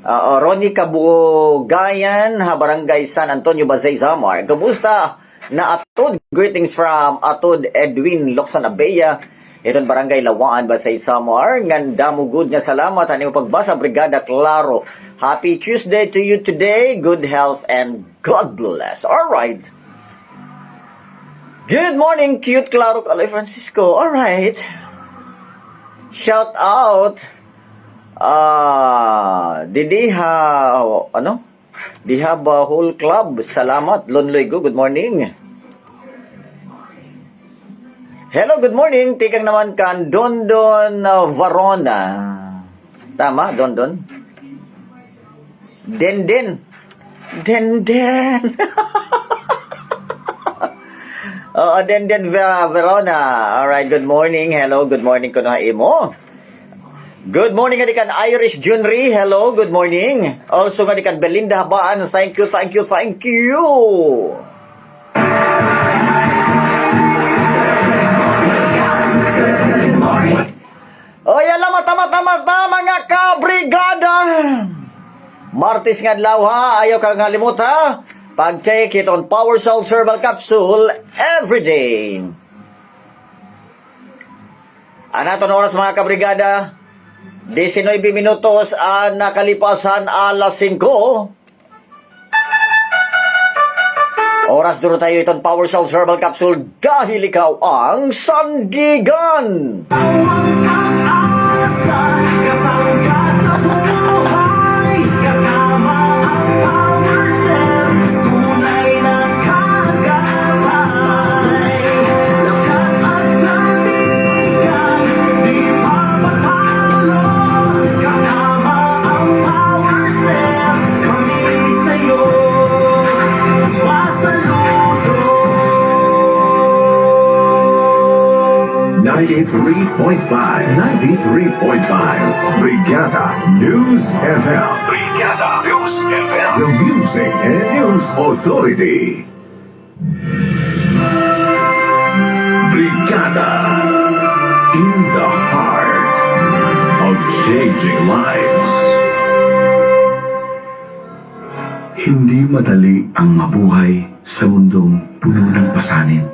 Ronnie Kabugayan, Barangay San Antonio, Bazay, Zamar. Kamusta na atod? Greetings from atod Edwin Locsan Abeya. Itong Barangay Lawaan, Basay, Samar. Nganda mo good nga salamat. Ano yung pagbasa, Brigada Claro. Happy Tuesday to you today. Good health and God bless. Alright. Good morning, cute Claro Kaloy Francisco. Alright. Shout out. Diha, ano? Diha Bahul Club. Salamat. Lonloy Go. Good morning. Hello, good morning. Tikang naman kan Dondon Varona. Tama, Dondon? Den. Oo, Den Verona. Alright, good morning. Hello, good morning ko na imo. Good morning nga kan Irish Junri. Hello, good morning. Also nga kan Belinda Habaan. Thank you. O yala mata mga kabrigada. Martes nga adlaw ha, ayaw ka nga limot ha. pag-take it on Power Cell Herbal Capsule every day. Anaton oras mga kabrigada, 19 minutos ang nakalipasan alas 5. Oras duro tayo itong Power Cell Herbal Capsule dahil ikaw ang sandigan. Brigada News FM. Brigada News FM. The Music and News Authority. Brigada. In the heart of changing lives. Hindi madali ang mabuhay sa mundong puno ng pasanin.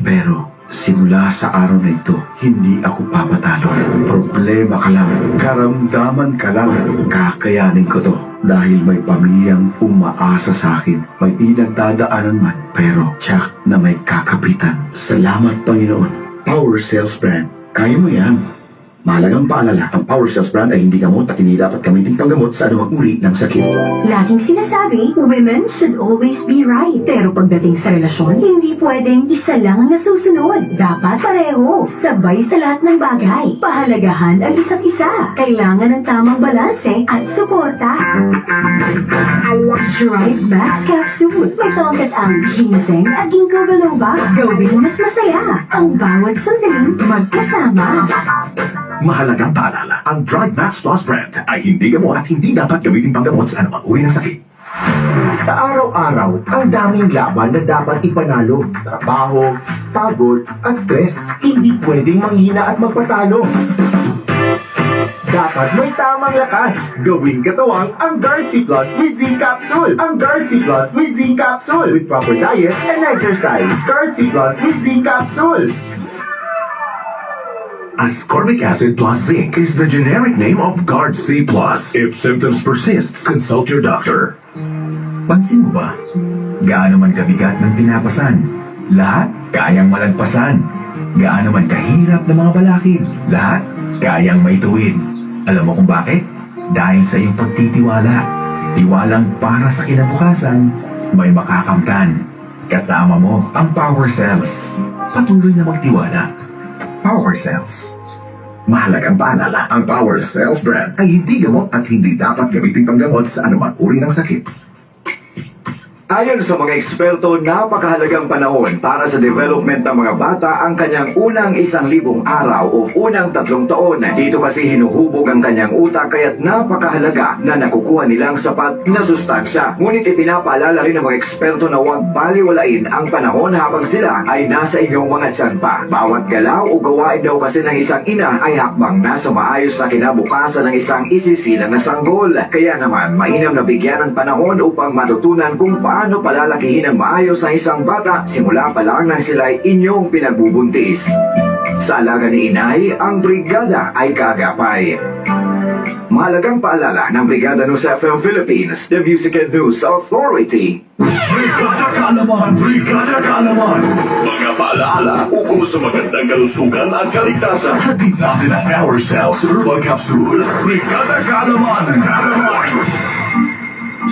Pero simula sa araw na ito, hindi ako papatalo. Problema ka lang, karamdaman ka lang. Kakayanin ko to dahil may pamilyang umaasa sa akin. May pinagdadaanan man, pero tiyak na may kakapitan. Salamat, Panginoon. Power Cells Brand, kaya mo yan. Mahalagang paalala, ang Power Cells Brand ay hindi gamot at hindi dapat gamitin panggamot sa anumang uri ng sakit. Laging sinasabi, women should always be right. Pero pagdating sa relasyon, hindi pwedeng isa lang ang nasusunod. Dapat pareho, sabay sa lahat ng bagay. Pahalagahan ang isa't isa. Kailangan ng tamang balanse at suporta. Drive Max Capsule. May tongkat ang ginseng at ginkgo biloba. Gawing mas masaya ang bawat sandaling magkasama. Mahalagang paalala, ang Drive Max Plus brand ay hindi gamot at hindi dapat gamitin panggamot sa anumang uri ng sakit. Sa araw-araw, ang daming laban na dapat ipanalo. Trabaho, pagod, at stress. Hindi pwedeng manghina at magpatalo. Dapat may tamang lakas. Gawing katawang ang Guard-C Plus with Zinc Capsule. Ang Guard-C Plus with Zinc Capsule. With proper diet and exercise. Guard-C Plus with Zinc Capsule. Ascorbic acid plus zinc is the generic name of Guard-C Plus. If symptoms persist, consult your doctor. Pansin mo ba? Gaano man kabigat ng pinapasan, lahat kayang malagpasan. Gaano man kahirap ng mga balakid, lahat kayang maituwid. Alam mo kung bakit? Dahil sa iyong pagtitiwala. Tiwalang para sa kinabukasan, may makakamtan. Kasama mo ang Power Cells. Patuloy na magtiwala. Power Cells. Mahalagang paalala, ang Power Cells brand ay hindi gamot at hindi dapat gamitin panggamot sa anumang uri ng sakit. Ayon sa mga eksperto, napakahalagang panahon para sa development ng mga bata ang kanyang unang 1,000 araw o unang 3 taon. Dito kasi hinuhubog ang kanyang utak kaya't napakahalaga na nakukuha nilang sapat na sustansya. Ngunit ipinapaalala rin ng mga eksperto na huwag baliwalain ang panahon habang sila ay nasa inyong mga tiyan pa. Bawat galaw o gawain daw kasi ng isang ina ay hakbang na sa maayos na kinabukasan ng isang isisilang na sanggol. Kaya naman, mainam na bigyan ng panahon upang matutunan kung paano palalakihin ang maayos ang isang bata simula pa lang nang sila ay inyong pinagbubuntis. Sa alaga ni inay, ang brigada ay kaagapay. Mahalagang paalala ng Brigada News FM Philippines, the Music and News Authority. Brigada Kaalaman! Brigada Kaalaman! Mga paalaala ukol sa magandang kalusugan at kaligtasan. Hatid sa atin ang Power Cells Herbal Capsule. Brigada Kaalaman!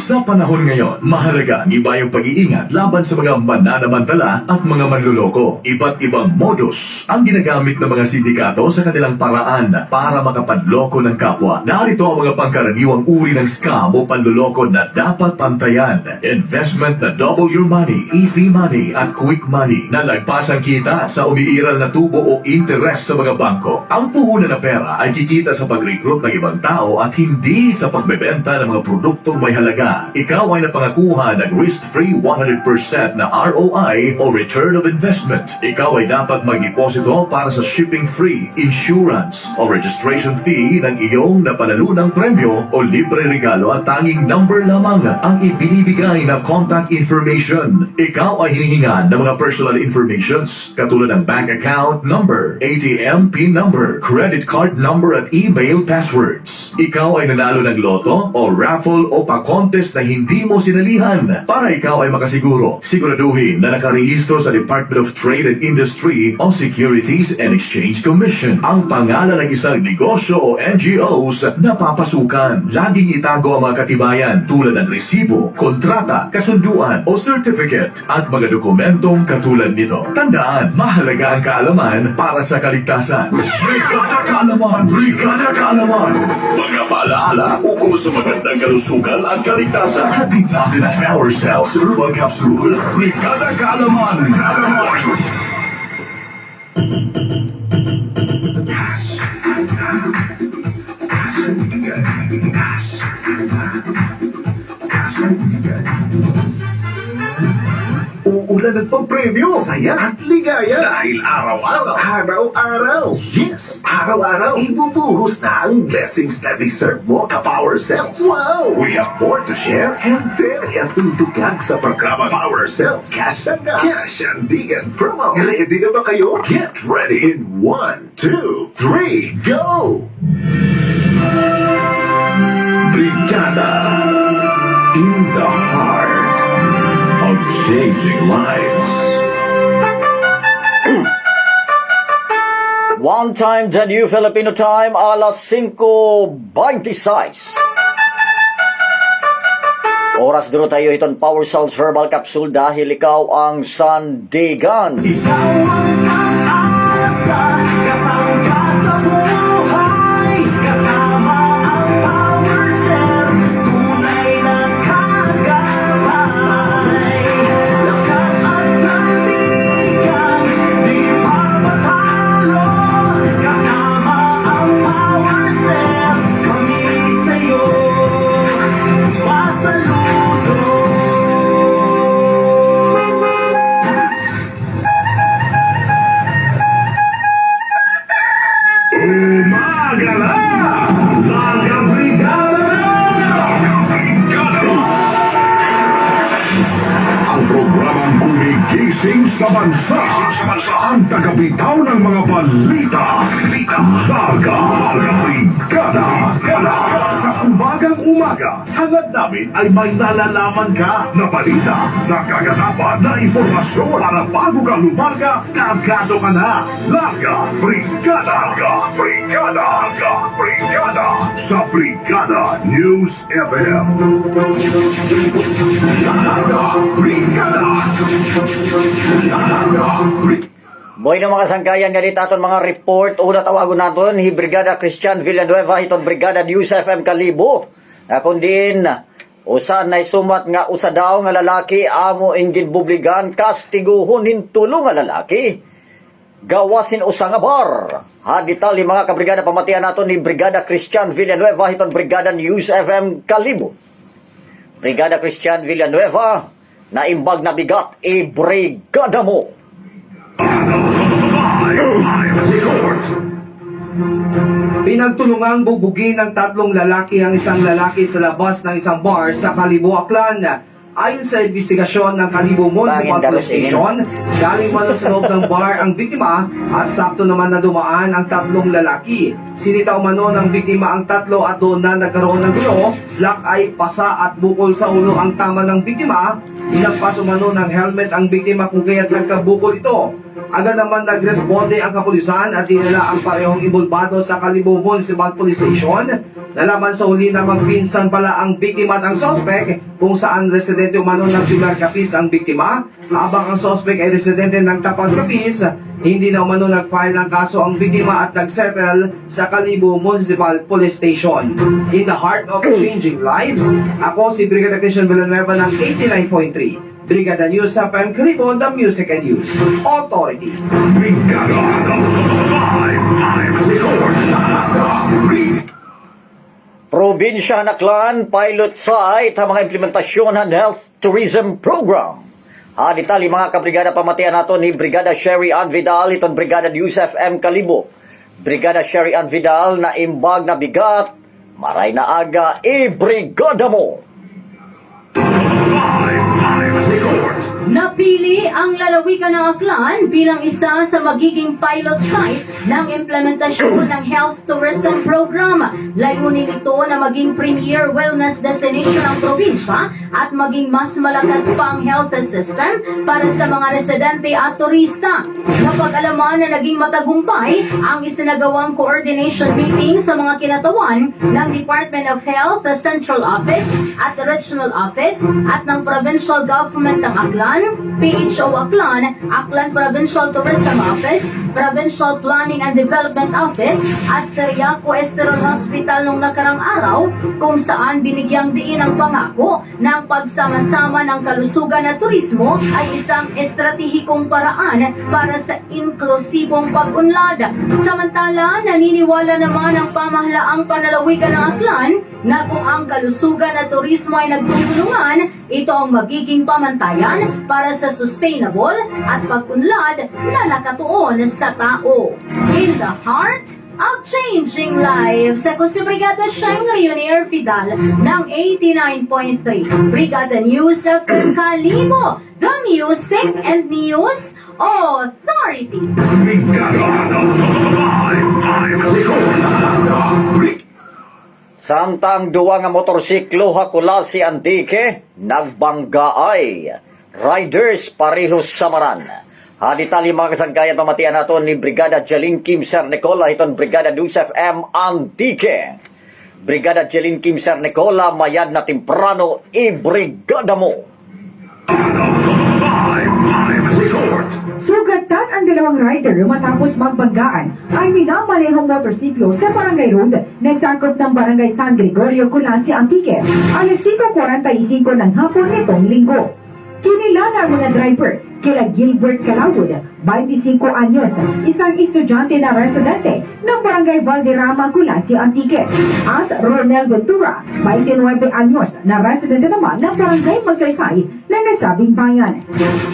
Sa panahon ngayon, mahalaga ang iba yung pag-iingat laban sa mga mananamantala at mga manluloko. Iba't ibang modus ang ginagamit ng mga sindikato sa kanilang paraan para makapanloko ng kapwa. Narito ang mga pangkaraniwang uri ng scam o panluloko na dapat pantayan. Investment na double your money, easy money at quick money na lagpasan kita sa umiiral na tubo o interest sa mga bangko. Ang puhunan ng pera ay kikita sa pag-recruit ng ibang tao at hindi sa pagbebenta ng mga produktong may halaga. Brigada, ikaw ay napangakuha ng risk-free 100% na ROI o return of investment. Ikaw ay dapat mag-deposito para sa shipping free, insurance o registration fee ng iyong napanalunang premyo o libre regalo at tanging number lamang ang ibinibigay na contact information. Ikaw ay hinihingan ng mga personal informations katulad ng bank account number, ATM PIN number, credit card number at email passwords. Ikaw ay nanalo ng loto o raffle o pa-contest na hindi mo sinalihan. Para ikaw ay makasiguro, siguraduhin na nakarehistro sa Department of Trade and Industry o Securities and Exchange Commission ang pangalan ng isang negosyo o NGOs na papasukan. Laging itago ang mga katibayan tulad ng resibo, kontrata, kasunduan o certificate at mga dokumentong katulad nito. Tandaan, mahalaga ang kaalaman para sa kaligtasan. Brigada Kaalaman! Brigada Kaalaman! Mga paalaala ukol sa magandang kalusugan at kaligtasan. Hatid sa atin ang Power Cells Herbal Capsule. Brigada Kaalaman! Uulan at pang-premyo, saya at ligaya. Dahil araw-araw. Araw-araw. Yes, araw-araw. Ibubuhos na ang blessings na deserve mo ka Power Cells. Wow! We have more to share and daily at tundukag sa programa Power Cells. Cash and Digan promo. Ready na ba kayo? Get ready in 1, 2, 3, go! Brigada in the heart of changing lives. One time, the new Filipino time, alas 5:26. Oras duro tayo itong Power Cells Herbal Capsule dahil ikaw ang sandigan. Ikaw ang asa, kasama ka sa buhay, kasama ang Power Cells, tunay na kagabay. Lakas at sandigan, di pa matalo, kasama ang Power Cells, kami sa'yo, sumasaludo. Umaga na! Mga Brigada! Ang programang gumigising sa bansa. Ang tagabitaw ng mga balita. Daga Brigada. Sa umagang-umaga, hangad namin ay may nalalaman ka na balita, nakaganapan na impormasyon para bago ka lumarga, kargado ka na. Larga Brigada. Sa Brigada News FM. Boy ng mga sangkayan galit aton mga report. Una tawagon naton hi Brigada Christian Villanueva itong Brigada News FM Kalibo. Akon din usa nay sumat nga usa daw nga lalaki amo inggid bubligan kastiguhon hintulo nga lalaki. Gawasin usa nga bar. Ha detalye mga kabrigada pamatian naton ni Brigada Christian Villanueva itong Brigada News FM Kalibo. Brigada Christian Villanueva na imbag na bigat i-brigada mo. Pinagtulungang bubugin ng 3 lalaki ang isang lalaki sa labas ng isang bar sa Kalibo, Aklan. Ayon sa investigasyon ng Kalibo Municipal Police Station, galing man sa loob ng bar ang biktima at sakto naman na dumaan ang 3 lalaki. Sinita umano ng biktima ang 3 at doon na nagkaroon ng gulo, lakay, pasa at bukol sa ulo ang tama ng biktima. Inagpas umano ng helmet ang biktima kung kaya't nagkabukol ito. Agad naman nagresponde ang kapulisan at dinala ang parehong involvado sa Kalibo Municipal Police Station. Nalaman sa huli na magpinsan pala ang biktima at ang sospek kung saan residente umano ng Pilar Capiz ang biktima. Habang ang sospek ay residente ng Tapas Capiz, hindi na umano nag-file ng kaso ang biktima at nag-settle sa Kalibo Municipal Police Station. In the heart of changing lives, ako si Brigada Christian Villanueva ng 89.3. Brigada News FM Kalibo, the Music and News Authority. Probinsya Naklan pilot site ang mga implementasyon ng Health Tourism Program. Haditali mga kabrigada pamatian nato ni Brigada Sherry Ann Vidal, itong Brigada News FM Kalibo. Brigada Sherry Ann Vidal na imbag na bigat, maray na aga, i-brigada mo! Napili ang lalawigan ng Aklan bilang isa sa magiging pilot site ng implementasyon ng Health Tourism Program. Layunin ito na maging premier wellness destination ng probinsya at maging mas malakas pa ang health system para sa mga residente at turista. Napag-alaman na naging matagumpay ang isinagawang coordination meeting sa mga kinatawan ng Department of Health, the Central Office at the Regional Office at ng Provincial Government ng Aklan, PHO Aklan, Aklan Provincial Tourism Office, Provincial Planning and Development Office at Seriaco Esterol Hospital nung nakarang araw kung saan binigyang diin ang pangako ng pagsama-sama ng kalusugan at turismo ay isang estratehikong paraan para sa inklusibong pag-unlad. Samantala, naniniwala naman ang pamahlaang panalawigan ng Aklan na kung ang kalusugan at turismo ay nagtutulungan, ito ang magiging pamantayan para sa sustainable at pag-unlad na nakatuon sa tao. In the heart of changing lives, ako si Brigada Sheng Rioneer Fidal ng 89.3 Brigada News of Kalibo, the Music and News Authority. Samtang duwa nga motorsiklo hakula si Antique, nagbanggaay. Riders parehos samaran. Haditali mga kasangkayan pamatian nato ni Brigada Jeline Kim Sir Nicola, itong Brigada News FM Antique. Brigada Jeline Kim Sir Nicola, mayad na temprano, i-brigada mo! Sugatan ang dalawang rider matapos magbanggaan ay minamalehong motorsiklo sa Barangay Road na sakop ng Barangay San Gregorio, Culasi, Antique, alas 5:45 ng hapon nitong linggo. Kinilala ang mga driver kila Gilbert Calawod, 25 anyos, isang estudyante na residente ng Barangay Valderrama, Culasi, Antique, at Ronel Ventura, 29 anyos, na residente naman ng Barangay Magsaysay ng nasabing bayan.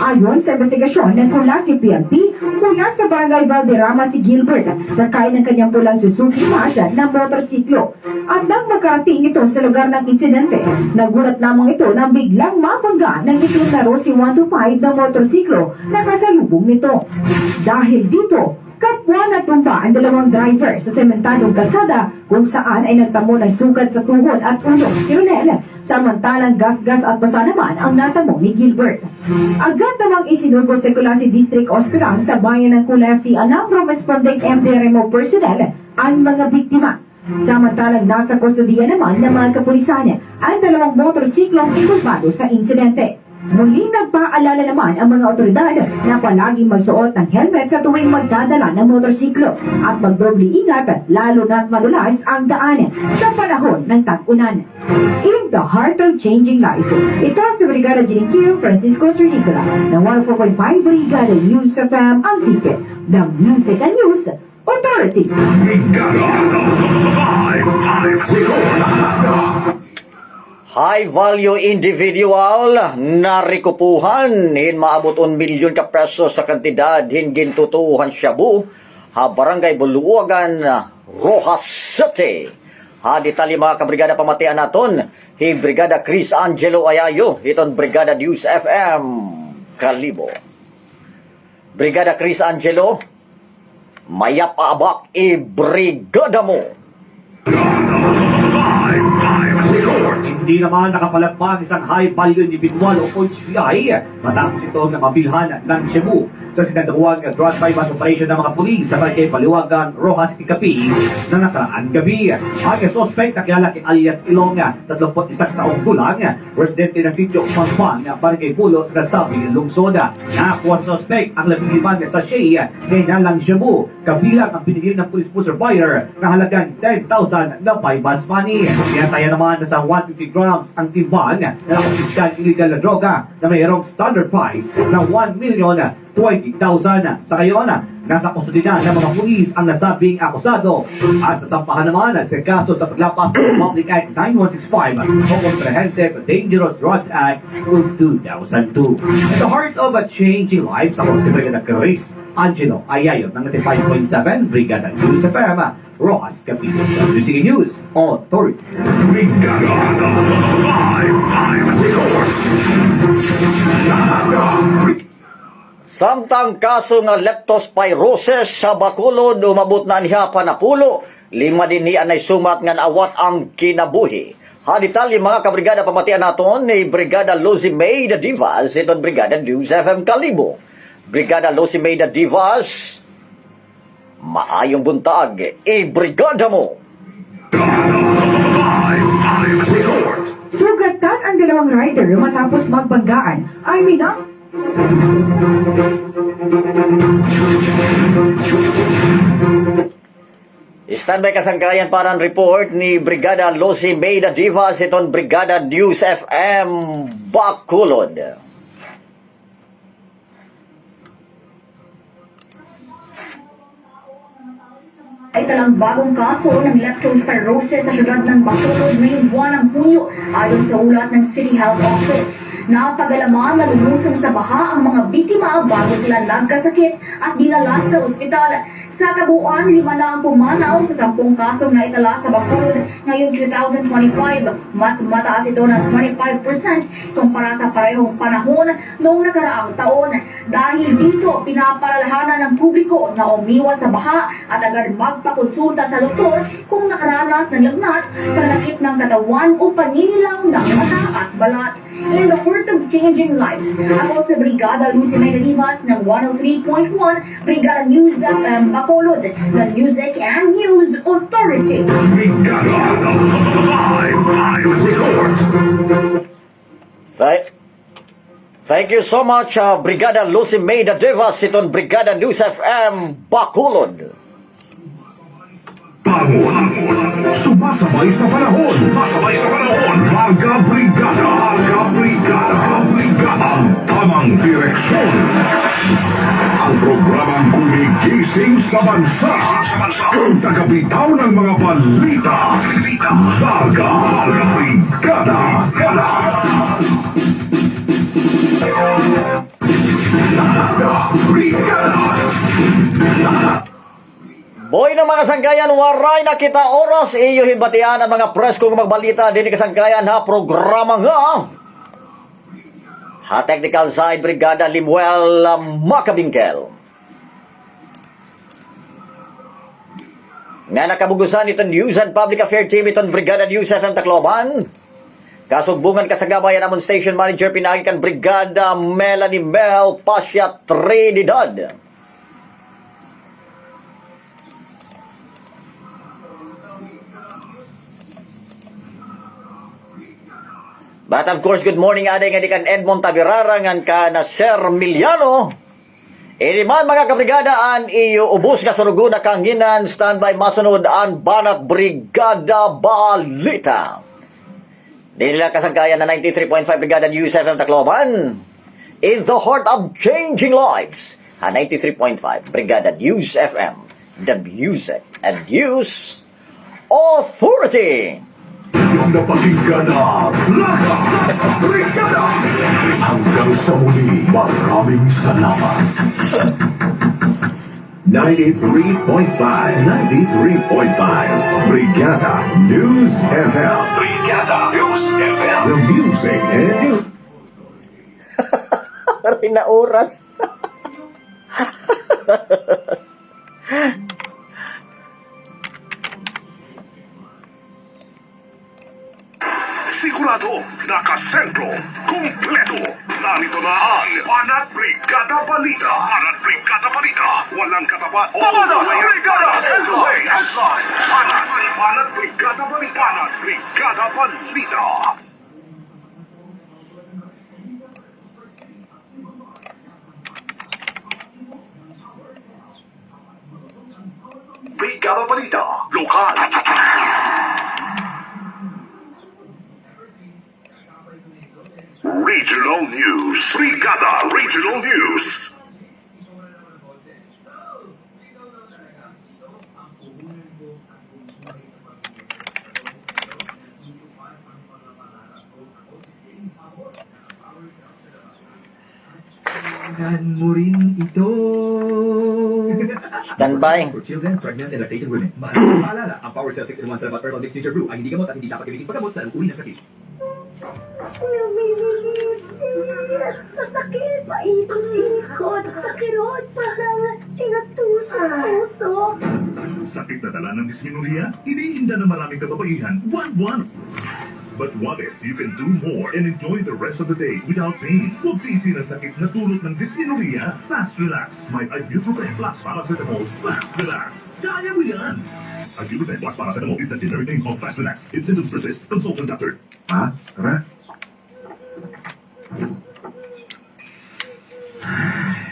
Ayon sa investigasyon ng Culasi PNP, mula sa Barangay Valderrama si Gilbert, sakay ng kanyang pulang Suzuki Mazda na motorsiklo. At nang makarating ito sa lugar ng insidente, nagulat lamang ito nang biglang mabangga ng itim na Rossi 125 na motorsiklo na kasalubong nito. Dahil dito, kapwa natumba ang dalawang driver sa sementadong kalsada kung saan ay nagtamo ng sugat sa tuhod at ulo si Ronel, samantalang gas-gas at basa naman ang natamo ni Gilbert. Agad namang isinugo sa Culasi District Hospital sa bayan ng Culasi ang responding MDRMO personnel ang mga biktima. Samantalang nasa kustodiya naman ng mga kapulisan ang dalawang motorsiklong involvado sa insidente. Muling nagpaalala naman ang mga otoridad na palaging magsuot ng helmet sa tuwing magdadala ng motorsiklo at magdoble ingat lalo na't madulas ang daan sa panahon ng tag-unan. In the heart of changing lives, ito si Brigada Jeline Francisco Sir Nicola ng 104.5 Brigada News FM Antique, the Music and News Authority. High value individual na rikupuhan hin maabot 1 milyon ka pesos sa kantidad hingin tutuhan shabu ha Barangay Buluwagan, Rojas City. Ha ditali mga kabrigada pamatian naton, hi Brigada Chris Angelo Ayayo, iton Brigada News FM Kalibo. Brigada Chris Angelo, mayap abak i-brigada mo! Hindi naman nakapalagpag isang high-value individual o HVI matapos ito na mabilhan ng Cebu sa sinadahuang drug bypass operation ng mga pulis sa Barangay Baliwagan, Rojas, Capiz na nakaraan gabi. Ang suspect na kilala kay alias Ilonga, 31 taong gulang, residente ng sitio Pangpang, Barangay Pulo sa nasabing lungsod. Nakuha sa suspect ang 15 na sachet na inalang Cebu, kabilang ang pinigil ng police booster buyer na halagang 10,000 na bypass money. Pinataya naman na sa 150 grams ang timbang na nakasiskan illegal na droga na mayroong standard price na 1,020,000. Sa ngayon, nasa kustudiyan ng mga pulis ang nasabing akusado at sasampahan naman sa kaso sa paglapas ng Republic Act 9165 o Comprehensive Dangerous Drugs Act of 2002. In the heart of a changing lives, ako si Brigada Chris Angelo Ayayo ng 95.7 Brigada News FM, Rojas Capiz, WCG News Authority. Brigada Live Report. Samtang kaso nga leptospirosis sa Bacolod umabot na niya panapulo, 5 din niya ay sumat nga naawat ang kinabuhi. Detalye mga kabrigada pamatian naton ni Brigada Lucy May de Divas itong Brigada News FM Kalibo. Brigada Lucy May de Divas, maayong buntag, i-brigada mo! Sugatan ang dalawang rider matapos magbanggaan. I mean, Standby kasangkayan para ang report ni Brigada Lucy May de Divas itong Brigada News FM Bacolod. Ay talang bagong kaso ng leptospirosis sa syudad ng Bacolod ngayong buwan ng Hunyo ayon sa ulat ng City Health Office. Napagalaman na lumusong sa baha ang mga biktima bago sila nagkasakit at dinala sa ospital. Sa kabuuan, 5 na ang pumanaw sa 10 kasong naitala sa Bacolod ngayong 2025. Mas mataas ito ng 25% kumpara sa parehong panahon noong nakaraang taon. Dahil dito, pinapalalahanan ng publiko na umiwas sa baha at agad magpakonsulta sa doktor kung nakaranas ng lagnat, pananakit ng katawan o paninilaw ng mata at balat. In the heart of changing lives, ako sa Brigada Lucy May de Divas ng 103.1 Brigada News FM Bacolod, the Music and News Authority. Brigada Live Report. Thank you so much, Brigada Lucy May de Divas itong Brigada News FM Bacolod. Bangon. Sumasabay sa panahon. Sumasabay sa panahon. Mga brigada. Mga brigada. Brigada. Ang tamang direksyon. Ang programang gumigising sa bansa. Ang tagabitaw ng mga balita. Mga brigada. Boy ng mga sangkayan, waray nakita oras iyo hibatian ang mga preskong magbalita din kasangkayan ha programa nga. Ha technical side Brigada Limuel Macabingkel. Nga nakabugusan itong News and Public Affairs Team itong Brigada News FM Tacloban. Kasugbungan kasagabayan amon Station Manager pinagikan Brigada Melanie Mel Pasya Trinidad. But of course, good morning aday nga di kan Edmond Tabirara ngan ka na Sir Miliano. Iniman mga kabrigadaan iyo ubos nga surugo na kanginan standby masunod ang Banat Brigada Balita. Dinila kasangkayan na 93.5 Brigada News FM Tacloban. In the heart of changing lives, 93.5 Brigada News FM, the Music and News Authority. Yung napakinggan na Brigada. Hanggang sa muli, maraming salamat. 93.5 Brigada News FM. Brigada News FM. The music and Rin na oras. Sigurado, nakasentro, kumpleto. Narito na ang Banat Brigada Balita. Banat Brigada Balita. Walang katapat. Banat Brigada Headline. Banat Brigada Balita. Banat Brigada Balita. Brigada Balita. Lokal. Regional News. Brigada Regional News. Tingnan mo rin ito. Standby. For children, pregnant, and lactating women. Mahalagang paalala, ang Power Cell 6-in-1 Cell Herbal Mix Nature Brew ay hindi gamot at hindi dapat gamitin paggamot sa uri ng sakit. Sa sakit, paikot-ikot, sa kirot, parang tingatusok-tusok. Sakit na dala ng dysmenorrhea? Iniinda ng maraming kababaihan buwan-buwan. But what if you can do more and enjoy the rest of the day without pain? Huwag tiisin ang sakit na dulot ng dysmenorrhea. Fast Relax. May Ibuprofen plus Paracetamol. Fast Relax. Kaya mo yan! Ibuprofen plus Paracetamol is the generic name of Fast Relax. If symptoms persist, consult your doctor. Ha? Tara.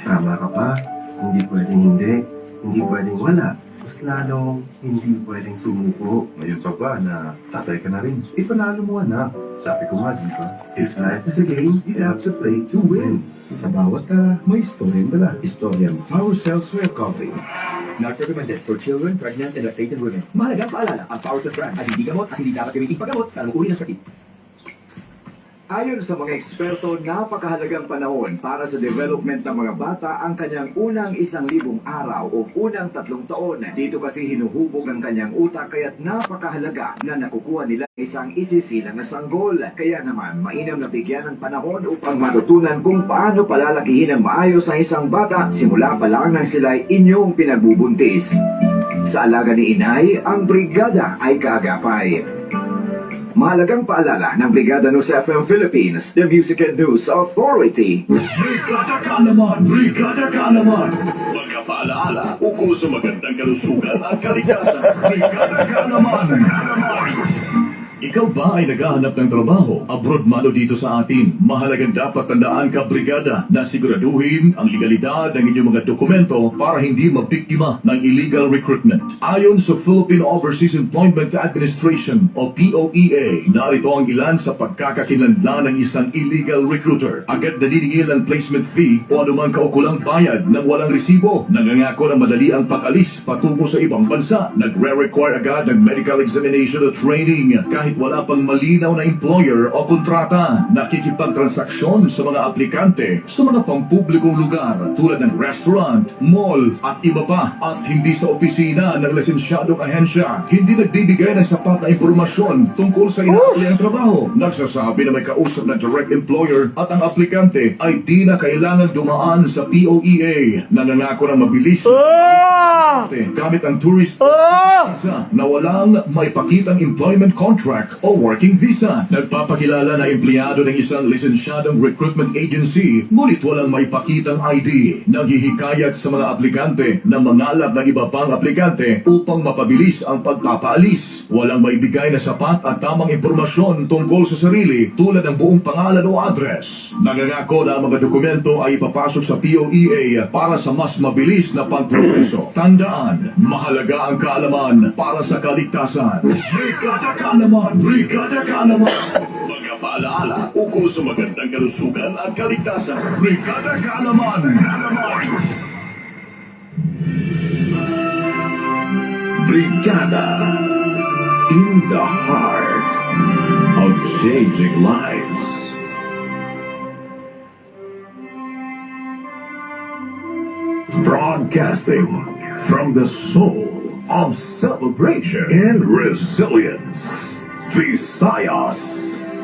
Tama ka pa. Hindi pwedeng hindi. Hindi pwedeng wala. Mas lalong hindi pwedeng sumuko. Ngayon pa ba na tatay ka na rin? Ipanalo mo anak. Sabi ko nga, di ba? If life is a game, you have to play to win. Sa bawat may istoryang dala. Istoryang Power Cells Recovery. Not recommended for children, pregnant, and lactating women. Mahalagang paalala, ang Power Cells brand ay hindi gamot at hindi dapat gamitin paggamot sa anumang uri ng sakit. Ayon sa mga eksperto, napakahalagang panahon para sa development ng mga bata ang kanyang unang 1,000 araw o unang 3 taon. Dito kasi hinuhubog ang kanyang utak kaya't napakahalaga na nakukuha nila isang isisilang na sanggol. Kaya naman, mainam na bigyan ng panahon upang matutunan kung paano palalakihin ng maayos ang isang bata simula pa lang nang sila'y inyong pinagbubuntis. Sa alaga ni inay, ang brigada ay kaagapay. Mahalagang paalala ng Brigada News FM Philippines, the Music and News Authority. Brigada Kaalaman! Brigada Kaalaman! Mga paalaala ukol sa magandang kalusugan at kalikasan. Brigada Kaalaman! Ikaw ba ay naghahanap ng trabaho? Abroad man o dito sa atin, mahalagang dapat tandaan ka, brigada, na siguraduhin ang legalidad ng inyong mga dokumento para hindi mabiktima ng illegal recruitment. Ayon sa Philippine Overseas Employment Administration o POEA, narito ang ilan sa pagkakakilanlan ng isang illegal recruiter. Agad naniningil ng placement fee o anumang kaukulang bayad ng walang resibo. Nangangako na madali ang pag-alis patungo sa ibang bansa. Nagre-require agad ng medical examination o training kahit wala pang malinaw na employer o kontrata. Nakikipagtransaksyon sa mga aplikante sa mga pampublikong lugar tulad ng restaurant, mall at iba pa, at hindi sa opisina ng lisensyadong ahensya. Hindi nagbibigay ng sapat na impormasyon tungkol sa ina-applyang trabaho. Nagsasabi na may kausap na direct employer at ang aplikante ay di na kailangan dumaan sa POEA. Nangangako ng mabilis gamit ang tourist visa na walang may pakitang employment contract o working visa. Nagpapakilala na empleyado ng isang lisensyadong recruitment agency, ngunit walang may pakitang ID. Naghihikayat sa mga aplikante na mangalap ng iba pang aplikante upang mapabilis ang pagpapaalis. Walang maibigay na sapat at tamang impormasyon tungkol sa sarili tulad ng buong pangalan o address. Nangangako na ang mga dokumento ay ipapasok sa POEA para sa mas mabilis na pagproseso. Tandaan, mahalaga ang kaalaman para sa kaligtasan. Brigada Kaalaman! Brigada Kaalaman! Mga paalaala ukol sa magandang kalusugan at kaligtasan. Brigada Kaalaman! Brigada, in the heart of changing lives. Broadcasting from the soul of celebration and resilience. Visayas,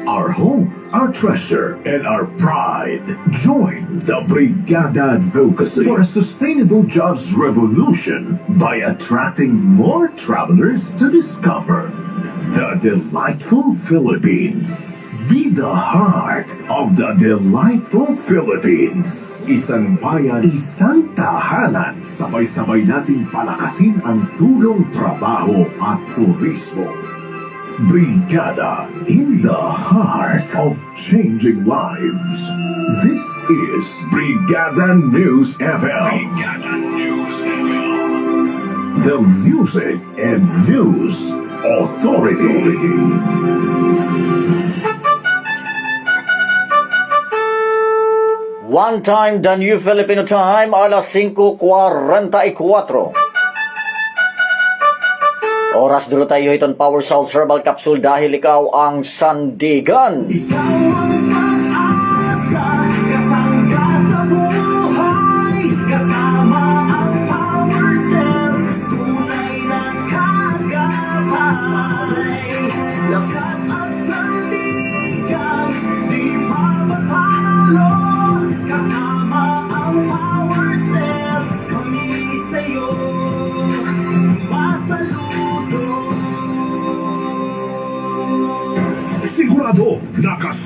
our home, our treasure, and our pride. Join the Brigada Advocacy for a sustainable jobs revolution by attracting more travelers to discover the delightful Philippines. Be the heart of the delightful Philippines. Isang bayan, isang tahanan. Sabay-sabay nating palakasin ang tulong trabaho at turismo. Brigada, in the heart of changing lives. This is Brigada News FM. Brigada News FM. The Music and News Authority. One time, the New Filipino Time, alas 5:44. Oras dulo tayo itong Power Cells Herbal Capsule dahil ikaw ang sandigan. Ikaw ang pag-asa, kasangga sa buhay.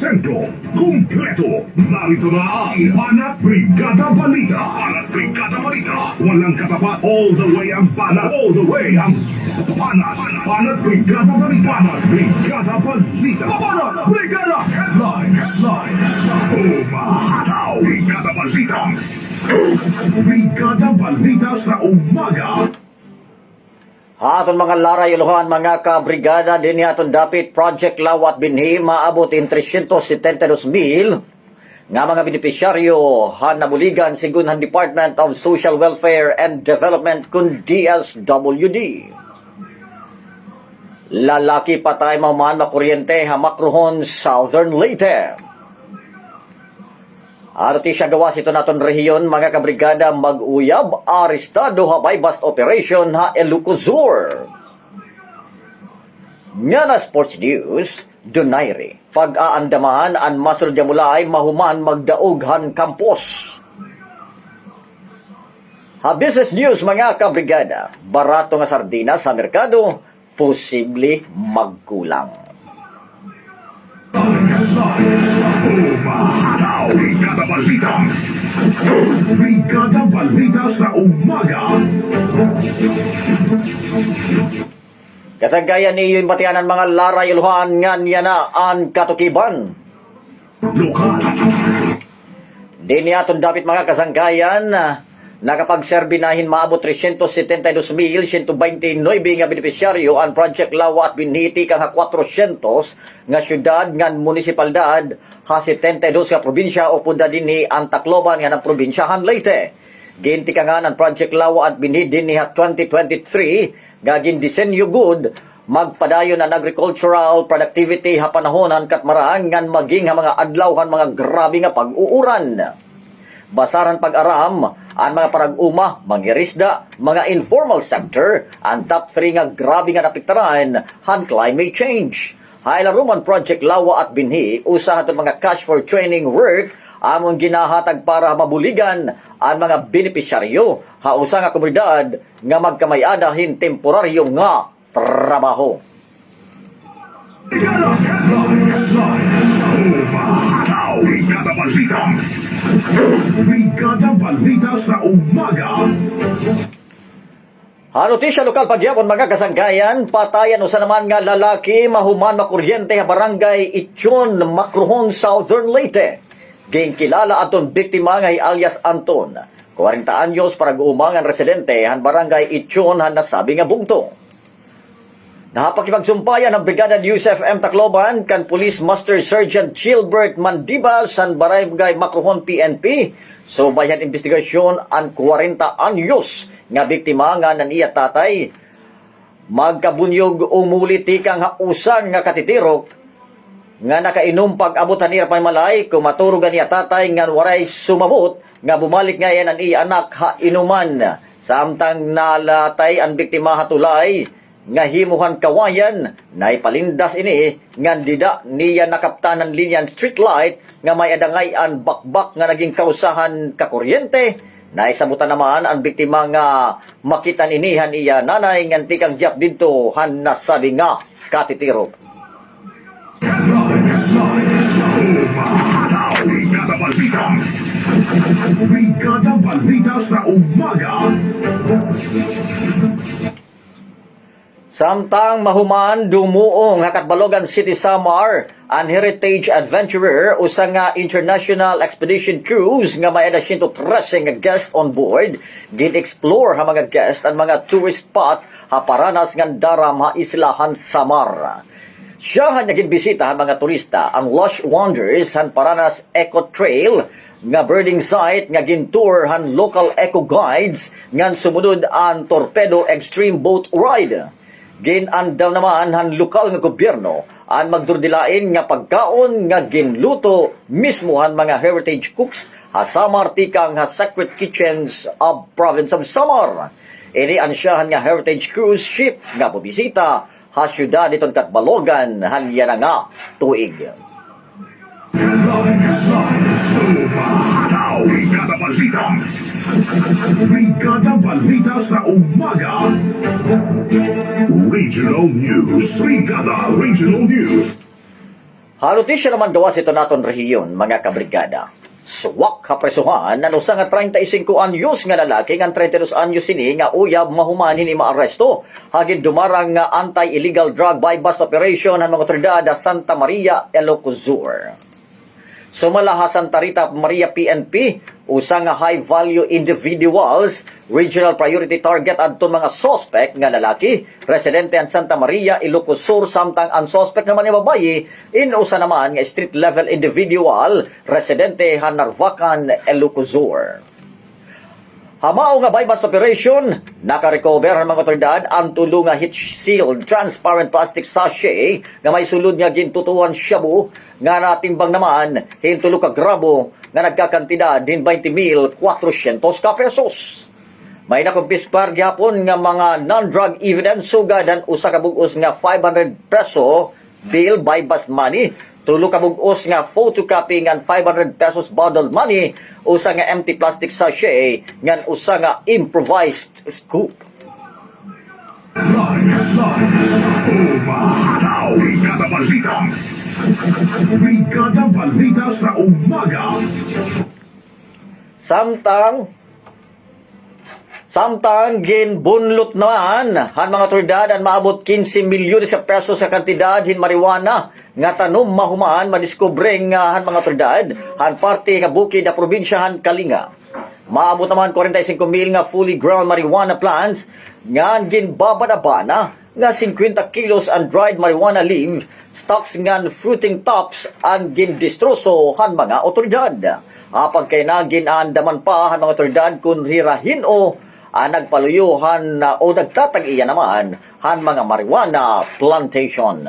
sentro, kumpleto. Narito na ang Banat Brigada Balita. Banat Brigada Balita. Walang katapat, all the way ang banat, all the way ang banat. Banat Brigada Balita. Banat Brigada Balita. Banat Brigada Headlines. Umahataw. Brigada Balita. Brigada Balita sa umaga. Aton mga laray iluhan mga kabrigada din aton dapit Project Lawat Binhi maabot in 372,000 nga mga benepisyaryo han nabuligan sigun han Department of Social Welfare and Development kun DSWD. Lalaki patay mahuman makuryente ha Macrohon, Southern Leyte. Arti siya gawas ito naton rehiyon mga kabrigada mag-uyab arestado ha bypass operation ha Ilocosur. Nga na sports news, Donaire, pag-aandamahan an masul jamulay mahuman magdaog han campus. Ha business news mga kabrigada, barato nga sardinas sa merkado, posible magkulang. Umahataw. Brigada Balita. Brigada Balita sa umaga. Kasagayan niyo yung batianan mga laray iluhan nga niya na ang katukiban. Lokal. Di niya aton dapit mga kasanggayan nakapagserbi nahin maabot 372,129 nga benepisyaryo ang Project Lawa at Binhiti kang 400 nga syudad nga munisipalidad ha 72 nga probinsya o punda dinhi ang Tacloban nga ng probinsyahan Leyte. Ginti ka nga ng Project Lawa at Binhiti dinhi ha 2023 nga gindisenyo good magpadayon ang agricultural productivity ha panahonan kat maraan ngan maging ha mga adlaw han mga grabe nga pag-uuran. Basaran pag-aram, ang mga parag-uma, mangirisda, mga informal sector, ang top 3 nga grabe nga napiktaran, han climate change. Hailaruman Project Lawa at Binhi, usahan itong mga cash for training work, among ginahatag para mabuligan ang mga benepisyaryo, hausa nga komunidad, nga magkamayada hin temporaryo nga trabaho. Umahataw. Brigada Balita. Brigada Balita sa umaga. Notisya lokal pagyapon mga kasanggayan, patayan usa naman nga lalaki mahuman makuryente ha barangay Itchon, Macrohon, Southern Leyte. Gingkilala aton biktima nga alias Anton, 40 anyos parag-umangan residente han barangay Itchon han nasabi nga bungto. Nakapagkipagsumpayan ng Brigada News FM Tacloban kan Police Master Sergeant Gilbert Mandibas san Barangay Macrohon PNP. So bayan investigasyon ang 40 anyos nga biktima nga naniya tatay. Magkabunyog umuliti kang usang nga katitirok nga nakainom pag-abutan niya paymalay kumaturugan niya tatay nga waray sumabot nga bumalik nga yan ang iya anak ha inuman. Samtang nalatay ang biktima hatulay nga himuhan kawayan na ipalindas ini nga dida niya nakaptanan linyan street light nga may adangay ang bakbak nga naging kausahan kakuryente na isabutan naman ang biktima nga makitan inihan iya nanay nga tikang jap dito han nasabi nga katitiro. Umahataw. Brigada Balita. Brigada Balita sa umaga. Samtang mahuman dumuong Hakatbalogan City Samar ang Heritage Adventurer usang nga international expedition cruise nga may 113 nga guest on board gin-explore ha mga guest ang mga tourist spot ha paranas nga daram ha islahan Samar. Siya han naging bisita ha mga turista ang Lush Wonders han Paranas Eco Trail nga birding site nga gintour han local eco guides nga sumunod ang Torpedo Extreme Boat Ride. Ginandaw naman han lokal nga gobyerno ang magdurdilain nga pagkaon nga ginluto mismo han mga heritage cooks ha Samar tikang ha Sacred Kitchens of Province of Samar. Ini ang siyahan nga heritage cruise ship nga bubisita ha syudad itong Katbalogan han yan nga tuig. Umahataw. Brigada Balita. Brigada Balita sa umaga. Regional News. Brigada Regional News. Halutisya naman gawas ito naton rehiyon, mga kabrigada. Suwak kapresuhan na usa nga 35 anyos nga lalaki nga 32 anyos sini nga uyab mahuman hini maaresto hagin dumarang nga anti-illegal drug buy-bust operation ng mga otoridad sa Santa Maria, Ilocos. Sumalaha Santa Rita Maria PNP usa nga high-value individuals, regional priority target adto mga suspect nga lalaki, residente ang Santa Maria, Ilocos Sur, samtang ang suspect naman nga babayi inusa naman nga street-level individual, residente han Narvacan, Ilocos Sur. Hamao nga buy-bust operation, nakarecover ang mga otoridad ang tulo nga heat-sealed transparent plastic sachet nga may sulod nga gintutuan shabu nga natimbang naman hintulo ka gramo nga nagkakantidad din 20,400 ka pesos. May nakumpispar gyapon nga mga non-drug evidence sugad ang usa ka bug-os nga 500 peso bill buy-bust money, tulo ka bug-os nga photocopy nga 500 pesos bottled money, usa nga empty plastic sachet nga usa nga improvised scoop. Brigada Balita. Brigada Balita sa umaga. Samtang ginbunlot naman han mga otoridad ang maabot 15 milyon sa pesos sa kantidad hin marijuana nga tanom mahumaan madiskubreng han mga otoridad han parte nga bukid na probinsya han Kalinga. Maabot naman 45 mil nga fully grown marijuana plants nga ginbabadabana nga 50 kilos ang dried marijuana leaf stocks nga fruiting tops ang gindistroso han mga otoridad. Apag kay na ginandaman pa han mga otoridad kun hirahin o nagpaluyuhan o nagtatag-iya naman han mga marijuana plantation.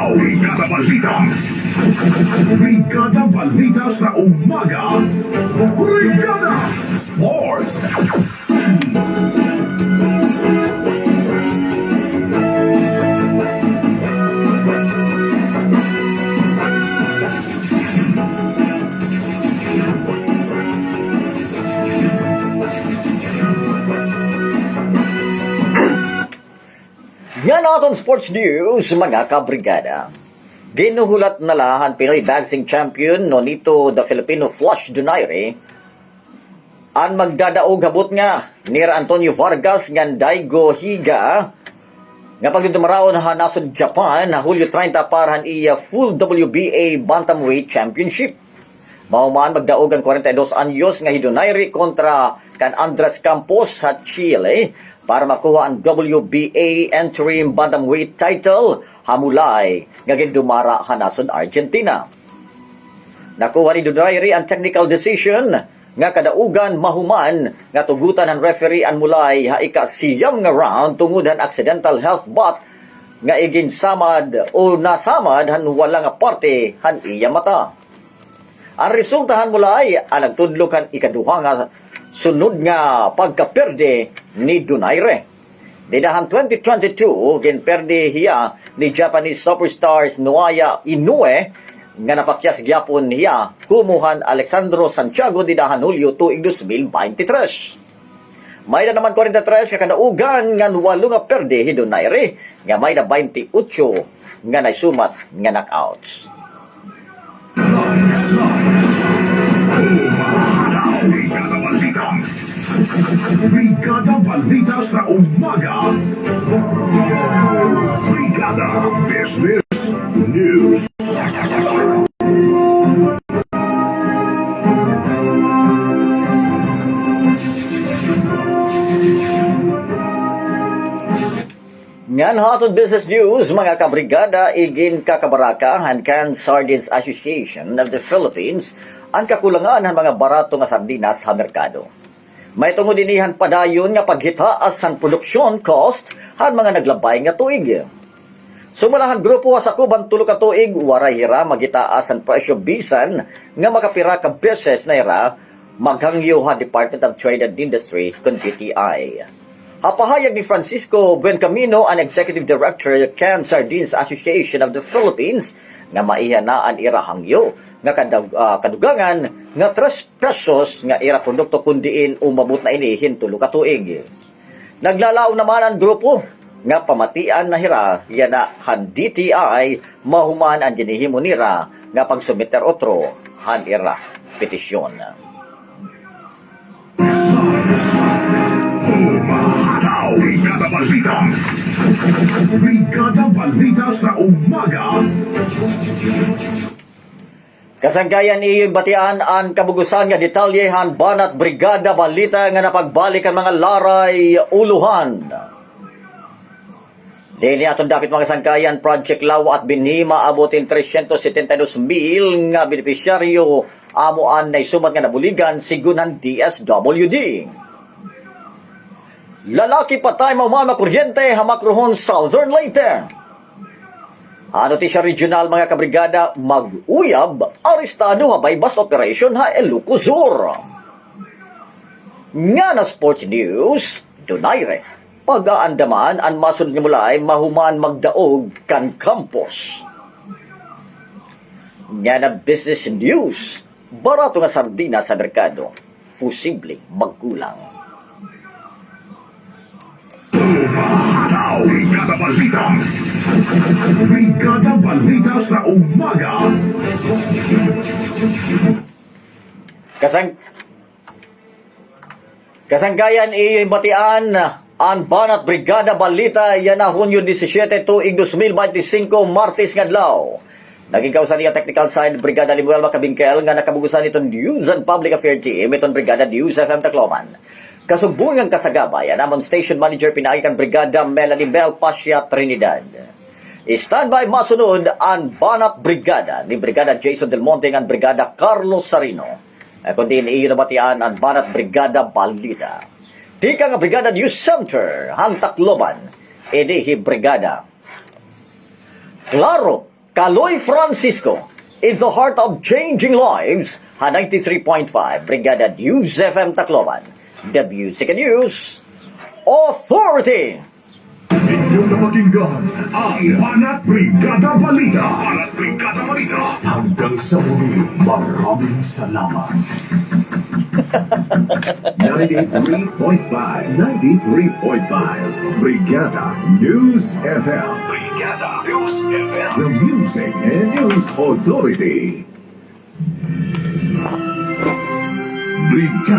Brigada Balita. Brigada Balita sa umaga. Brigada Sports. Nga naton sports news, mga kabrigada. Ginuhulat na lahan Pinoy boxing champion Nonito the Filipino Flush Donaire ang magdadaog habot nga ni Antonio Vargas ngan Daigo Higa nga pagdudumaraon ha nasod Japan na Hulyo 30 para han iya full WBA Bantamweight Championship. Mauman magdaog ang 42 anyos nga Donaire kontra kan Andres Campos sa Chile para makuha ang WBA Interim Bantamweight title hamulay nga gindumara hanasod Argentina. Nakuha ni Donaire ang technical decision nga kadaugan mahuman nga tugutan ang referee ang mulay haika siyam nga round tungod ang accidental health bot nga iginsamad o nasamad han wala nga parte han iya mata. Ang resultahan mulay ang nagtudlo kan ikaduha nga sunod nga pagkaperde ni Donaire. Didahan 2022, ginperde hiya ni Japanese superstars Noaya Inoue nga napakyas gyapon hiya kumuhan Alexandro Santiago didahan Hulyo tuig 2023. May na naman 43 ka kadaugan nga walo nga perde hi Donaire nga may na 28 nga naisumat nga knockouts. Brigada Balita sa umaga. Brigada Business News. Ngan hatod business news, mga kabrigada, igin kakabaraka han Canned Sardines Association of the Philippines ang kakulangan ng mga barato nga sardinas sa merkado. May tungod inihan padayon nga paghitaas ang produksyon cost han mga naglabay nga tuig. Sumalahan grupo sa kuban tulo ka tuig waray hira magitaas ang presyo bisan nga makapira ka beses na hira maghangyo ha Department of Trade and Industry kun DTI. Hapahayag ni Francisco Buencamino, ang Executive Director ng Canned Sardines Association of the Philippines, nga maihanaan ira hangyo nga kadugangan nga 3 pesos nga ira produkto kundiin umabot na inihin tulo ka tuig. Naglalao naman ang grupo nga pamatian na hira yan na han DTI mahuman ang ginihimo nira nga pagsumiter otro han ira petisyon. Umahataw! Brigada Balita! Brigada Balita sa umaga! Kasanggayan iyong batian ang kabugusan nga detalyehan banat Brigada Balita nga napagbalik ang mga laray uluhan. Dili atong dapit mga sangkayan Project Lawa at binhima abutin 372,000 nga benepisyaryo amuan na isumat nga nabuligan sigunan DSWD. Lalaki patay mamana kuryente hamakrohon Southern Leyte. Notisya regional mga kabrigada mag-uyab arestado habay bus operation ha Ilocos Sur. Nga na sports news donaire pag-aandaman ang masunod nga mulay mahuman magdaog kan campus. Nga na business news barato nga sardina sa merkado posible magkulang. Umahataw! Brigada Balita! Brigada Balita sa umaga! Kasanggayan iyong batian ang banat Brigada Balita yan na Hunyo 17 tuig 2025 Martes nga adlaw. Naging kausan niya technical side Brigada Limuel Macabingkel nga nakabugusan itong News and Public Affairs Team itong Brigada News FM Tacloban. Kasubungang kasagabay namon Station Manager pinaikan Brigada Melanie Bel Pasha Trinidad. Standby masunod ang banat Brigada ni Brigada Jason Del Monte ang Brigada Carlos Sarino. Kundi iyon nabatian ang banat Brigada Balita. Tika nga Brigada News Center ang Tacloban. Edihi Brigada. Claro, Kaloy Francisco, in the heart of changing lives, ha 93.5 Brigada News FM Tacloban. WCK News Authority. Inyong napakinggan ang Banat Brigada Balita. Banat Brigada Balita. Hanggang sa muli, maraming salamat. 93.5 Brigada News FM. Brigada News FM. The Music and News Authority. Brigada